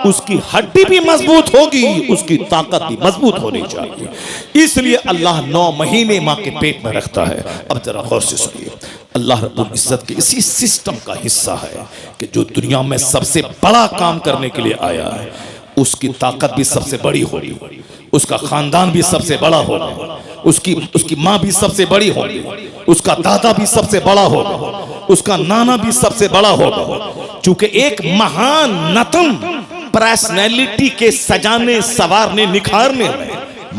[SPEAKER 1] उसकी हड्डी भी मजबूत होगी, उसकी ताकत भी मजबूत होनी चाहिए। इसलिए अल्लाह 9 महीने माँ के पेट में रखता है। अब जरा गौर से सुनिए, अल्लाह रब्बुल इज्जत के इसी सिस्टम का हिस्सा है कि जो दुनिया में सबसे बड़ा काम करने के लिए आया है, उसकी ताकत भी सबसे बड़ी होगी, उसका खानदान भी सबसे बड़ा होगा, उसकी माँ भी सबसे बड़ी होगी, उसका दादा भी सबसे बड़ा होगा, उसका नाना भी सबसे बड़ा होगा। चूंकि एक महान नतम पर्सनैलिटी के सजाने, संवारने, निखारने में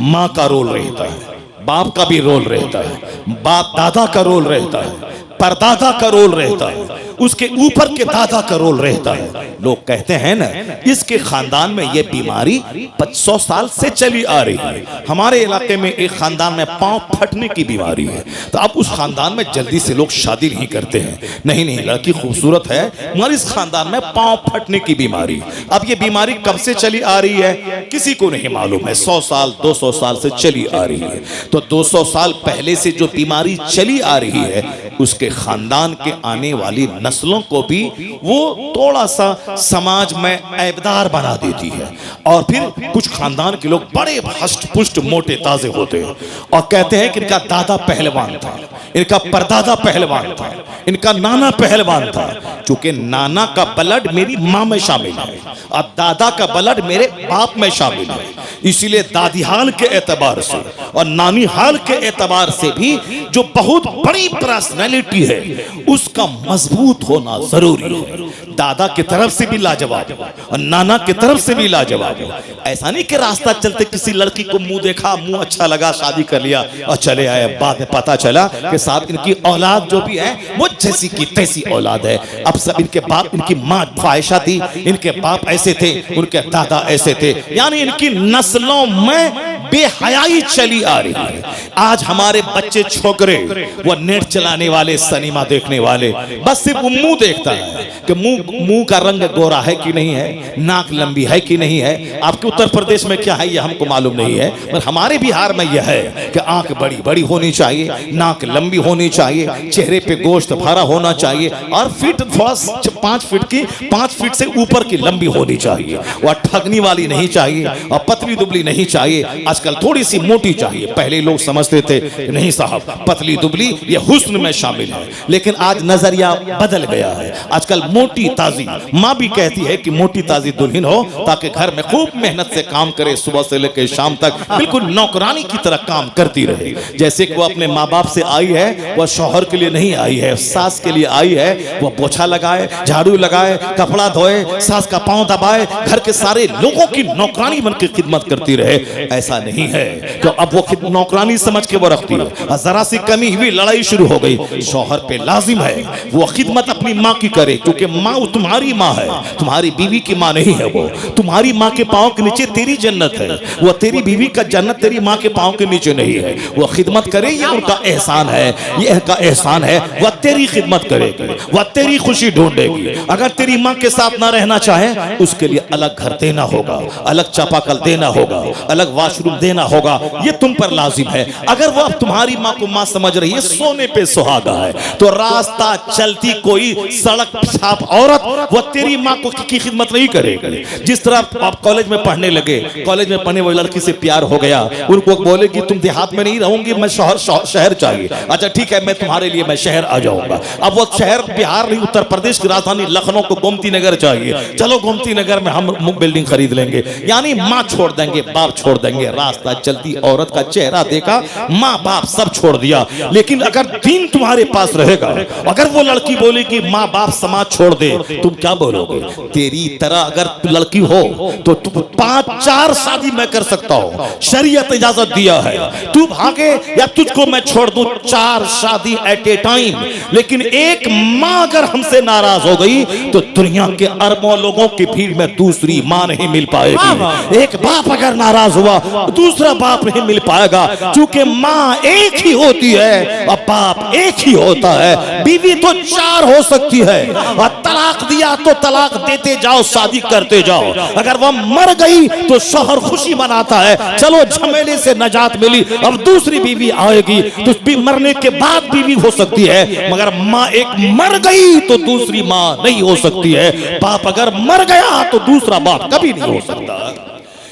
[SPEAKER 1] माँ का रोल रहता है, बाप का भी रोल रहता है, बाप दादा का रोल रहता है, परदादा का रोल रहता है। उसके ऊपर के दादा का रोल रहता है। लोग कहते हैं ना, इसके खानदान में यह बीमारी 100 साल से चली आ रही है। हमारे इलाके में एक खानदान में पांव फटने की बीमारी है, तो अब उस खानदान में जल्दी से लोग शादी नहीं करते हैं। नहीं नहीं, लड़की खूबसूरत है मगर इस खानदान में पांव फटने की बीमारी। अब ये बीमारी कब से चली आ रही है किसी को नहीं मालूम है। 100 साल 200 साल से चली आ रही है। तो 200 साल पहले से जो बीमारी चली आ रही है, उसके खानदान के आने वाली नस्लों को भी वो थोड़ा सा समाज में ऐबदार बना देती है। और फिर कुछ खानदान के लोग बड़े हष्ट पुष्ट मोटे ताजे होते हैं और कहते हैं कि इनका दादा पहलवान था, इनका परदादा पहलवान था, इनका नाना पहलवान था। क्योंकि नाना का ब्लड मेरी माँ में शामिल है और दादा का ब्लड मेरे बाप में शामिल है, इसीलिए दादी हाल के एतबार से और नानी हाल के एतबार से भी जो बहुत बड़ी पर्सनैलिटी है उसका मजबूत होना जरूरी है। दादा की तरफ से भी लाजवाब और नाना की तरफ से भी लाजवाब। ऐसा नहीं कि रास्ता चलते किसी लड़की को मुंह देखा, मुंह अच्छा लगा, शादी कर लिया और चले आए। बाद में पता चला कि साहब इनकी औलाद जो भी है वो जैसी की तैसी औलाद है। अब सब इनके बाप, इनकी माँ फाहिशा थी, इनके बाप ऐसे थे, उनके दादा ऐसे थे, यानी इनकी नस्लों में बेहयाई चली आ रही है। आज हमारे बच्चे छोकरे वो नेट चलाने वाले, सिनेमा देखने वाले, बस सिर्फ मुंह देखता है कि मुंह का रंग गोरा है कि नहीं है, नाक लंबी है कि नहीं है। आपके उत्तर प्रदेश में क्या है ये हमको मालूम नहीं है, पर हमारे बिहार में यह है कि आंख बड़ी बड़ी होनी चाहिए, नाक लंबी होनी चाहिए, चेहरे पे गोश्त भरा होना चाहिए और फिट 5 फीट की 5 फीट से ऊपर की लंबी होनी चाहिए। वह ठगनी वाली नहीं चाहिए और पतली दुबली नहीं चाहिए। आजकल थोड़ी सी मोटी चाहिए। पहले लोग समझते थे नहीं साहब पतली दुबली ये हुस्न में शामिल है, लेकिन आज नजरिया बदल गया है। आजकल मोटी ताजी, माँ भी कहती है कि मोटी ताजी दुल्हन हो ताकि घर में खूब मेहनत से काम करे, सुबह से लेकर शाम तक बिल्कुल नौकरानी की तरह काम करती रहे। जैसे कि वो अपने माँ बाप से आई है, वह शौहर के लिए नहीं आई है, सास के लिए आई है। वह पोछा लगाए, झाड़ू लगाए, कपड़ा धोए, सास का पांव दबाए, घर के सारे लोगों की नौकरानी बनकर खिदमत करती रहे। ऐसा नहीं है तो अब वो नौकरानी समझ के वो रखती है। जरा सी कमी हुई लड़ाई शुरू हो गई। शौहर पे लाजिम है वो खिदमत अपनी माँ की करे, क्योंकि माँ तुम्हारी माँ है, तुम्हारी बीवी की माँ नहीं है। वो तुम्हारी माँ के पाँव के नीचे तेरी जन्नत है, वो तेरी बीवी का जन्नत तेरी माँ के पाँव के नीचे नहीं है। वो खिदमत करे, ये उनका एहसान है, ये उनका एहसान है। वह तेरी खिदमत करेगी, वह तेरी खुशी ढूंढेगी। अगर तेरी माँ के साथ ना रहना चाहे उसके लिए अलग घर देना होगा, अलग चापाकल देना होगा, अलग वॉशरूम देना होगा, ये तुम पर लाजिम है। अगर वो अब तुम्हारी माँ को माँ समझ रही है, सोने पे सुहागा है, तो रास्ता चलती कोई सड़क छाप औरत वो तेरी माँ को की खिदमत नहीं करेगी। जिस तरह आप कॉलेज में पढ़ने लगे, कॉलेज में पढ़ने वाली लड़की से प्यार हो गया, उनको बोलेगी तुम देहात में नहीं रहूंगी, मैं शहर चाहिए। अच्छा ठीक है, मैं तुम्हारे लिए मैं शहर आ जाऊंगा। अब वो शहर बिहार नहीं, उत्तर प्रदेश की राजधानी लखनऊ को गोमती नगर चाहिए। चलो गोमती नगर में हम बिल्डिंग खरीद लेंगे, यानी माँ छोड़ देंगे, बाप छोड़ देंगे। रास्ता चलती औरत का चेहरा देखा, माँ बाप सब छोड़ दिया। लेकिन अगर दीन तुम्हारे पास रहेगा, अगर वो लड़की बोले कि माँ बाप समाज छोड़ दे, तुम क्या बोलोगे? तेरी तरह अगर लड़की हो तो तुम 5-4 शादी मैं कर सकता हूं, शरीयत इजाजत दिया है। तू भागे या तुझको मैं छोड़ दूं, 4 शादी एट ए टाइम। लेकिन एक माँ अगर हमसे नाराज हो गई तो दुनिया के अरबों लोगों की भीड़ में दूसरी माँ नहीं मिल पाएगी। एक बाप अगर नाराज हुआ दूसरा बाप नहीं मिल पाएगा, क्योंकि माँ एक ही होती है और बाप एक ही होता है। बीवी तो 4 हो सकती है और तलाक दिया तो तलाक देते जाओ, शादी करते जाओ। अगर वह मर गई तो शौहर खुशी मनाता है, चलो झमेले से नजात मिली, अब दूसरी बीवी आएगी। तो मरने के बाद बीवी हो सकती है, मगर माँ एक मर गई तो दूसरी माँ नहीं हो सकती है। बाप अगर मर गया तो दूसरा बाप कभी नहीं हो सकता।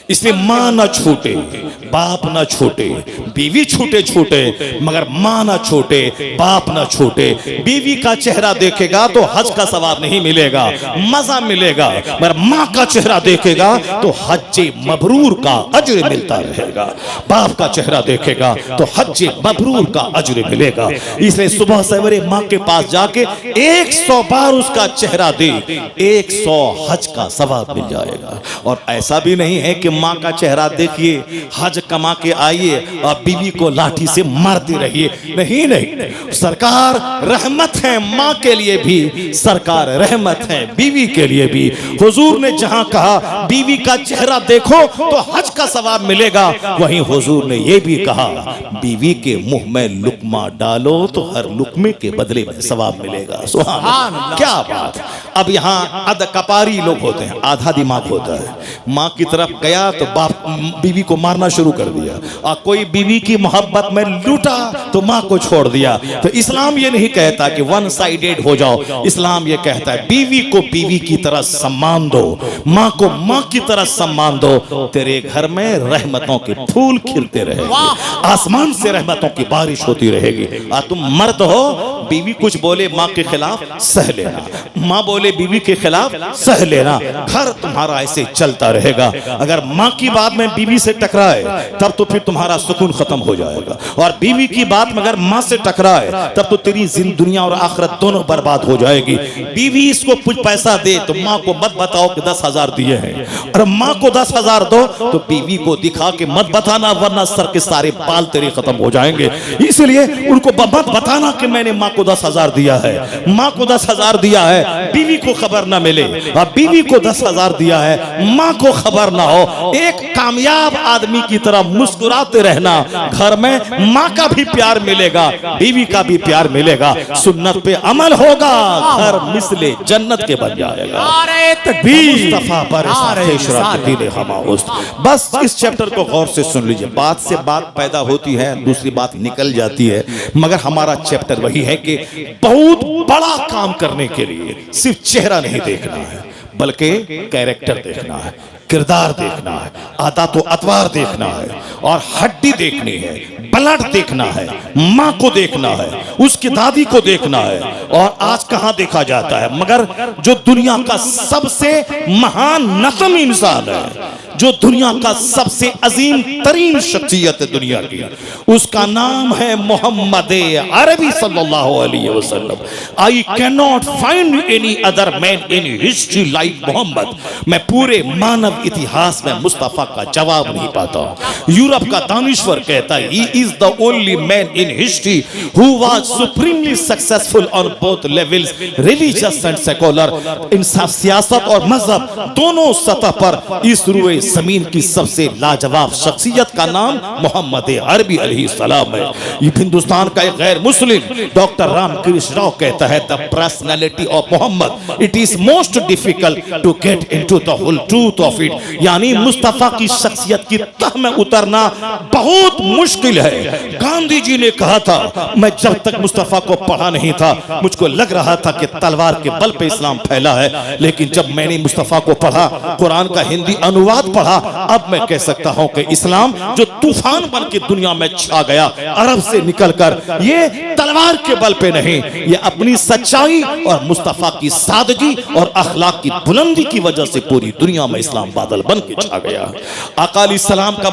[SPEAKER 1] इसलिए माँ ना छूटे, बाप ना छूटे, बीवी छूटे छूटे, मगर माँ ना छूटे, बाप ना छूटे। बीवी का चेहरा देखेगा तो हज का सवाब नहीं मिलेगा, मजा मिलेगा, मगर माँ का चेहरा देखेगा तो हज मबरूर का अज्र मिलता रहेगा। बाप का चेहरा देखेगा तो हज मबरूर का अज्र मिलेगा। इसलिए सुबह सवेरे माँ के पास जाके 100 बार उसका चेहरा दे, 100 हज का सवाब मिल जाएगा। और ऐसा भी नहीं है कि माँ का चेहरा देखिए, हज कमा के आइए और बीवी को लाठी से मारते रहिए। नहीं नहीं, सरकार रहमत है माँ के लिए भी, सरकार रहमत है बीवी के लिए भी। हुजूर ने जहां कहा बीवी का चेहरा देखो तो हज का सवाब मिलेगा, वहीं हुजूर ने यह भी कहा बीवी के मुंह में लुकमा डालो तो हर लुकमे के बदले में सवाब मिलेगा। सुभान अल्लाह, क्या बात। अब यहाँ अध कपारी लोग होते हैं, आधा दिमाग होता है। माँ की तरफ गया तो बाप बीवी को मारना शुरू कर दिया, और कोई बीवी की मोहब्बत में लूटा तो माँ को छोड़ दिया। तो इस्लाम ये नहीं कहता कि वन साइडेड हो जाओ, इस्लाम ये कहता है बीवी को बीवी की तरह सम्मान दो, माँ को माँ की तरह सम्मान दो। तेरे घर में रहमतों के फूल खिलते रहेंगे, आसमान से रहमतों की बारिश होती रहेगी। और तुम मर्द हो, बीवी कुछ बोले माँ के खिलाफ सह लेना, माँ बोले बीवी के खिलाफ सह लेना, घर तुम्हारा ऐसे चलता रहेगा। अगर माँ की बात में बीवी से टकराए तब तो फिर तुम्हारा सुकून खत्म हो जाएगा, और बीवी की बात में अगर माँ से टकराए तब तो तेरी दुनिया और आखिरत दोनों बर्बाद हो जाएगी। बीवी इसको कुछ पैसा दे तो माँ को मत बताओ कि 10,000 दिए हैं, और माँ को 10,000 दो तो बीवी को दिखा के मत बताना, वरना सर के सारे बाल तेरे खत्म हो जाएंगे। इसलिए उनको मत बताना कि मैंने माँ को 10,000 दिया है, माँ को 10,000 दिया है, बीवी को खबर ना मिले, और बीवी को 10,000 दिया है, माँ को खबर ना हो। एक कामयाब आदमी की तरह मुस्कुराते रहना, घर में माँ का भी प्यार मिलेगा, बीवी का भी प्यार मिलेगा, सुन्नत पे अमल होगा, घर मिसले जन्नत के बन जाएगा। मुस्तफा पर बस इस चैप्टर को गौर से सुन लीजिए। बात से बात पैदा होती है, दूसरी बात निकल जाती है, मगर हमारा चैप्टर वही है कि बहुत बड़ा काम करने के लिए सिर्फ चेहरा नहीं देखना है, बल्कि कैरेक्टर देखना है, किरदार देखना है, आदत व अतवार देखना है, और हड्डी देखनी है, ब्लड देखना है, माँ को देखना है, उसकी दादी को देखना है। और आज कहाँ देखा जाता है, मगर जो दुनिया का सबसे महान नस्म इंसान है, जो दुनिया का सबसे अजीम तरीन शख्सियत है दुनिया की, उसका नाम है मोहम्मद अरबी सल्लल्लाहु अलैहि वसल्लम। I can not find any other man in history like Muhammad. मैं पूरे मानव इतिहास में मुस्तफा का जवाब नहीं पाता। यूरोप का दानिश्वर कहता है he is the only man in history who was supremely successful on both levels, religious and secular. इंसाफ, सियासत और मजहब दोनों सतह पर इस रुए जमीन की सबसे लाजवाब शख्सियत का नाम मोहम्मद अरबी अलैहिस्सलाम है। ये हिंदुस्तान का एक गैर मुस्लिम डॉक्टर रामकृष्ण राव कहता है the personality of Muhammad it is most difficult to get into the whole truth of it. यानी मुस्तफा की शख्सियत की तह में उतरना बहुत मुश्किल है। गांधी जी ने कहा था मैं जब तक मुस्तफा को पढ़ा नहीं था मुझको लग रहा था कि तलवार के बल पे इस्लाम फैला है, लेकिन जब मैंने मुस्तफा को पढ़ा, कुरान का हिंदी अनुवाद पढ़ा, अब मैं कह सकता हूं कि इस्लाम जो तूफान बन के दुनिया में छा गया अरब से निकलकर, ये तलवार के बल पे नहीं, ये अपनी सच्चाई और मुस्तफा की सादगी और अखलाक की बुलंदी की वजह से पूरी दुनिया में इस्लाम बादल बन के छा गया। आका अलैहिस्सलाम का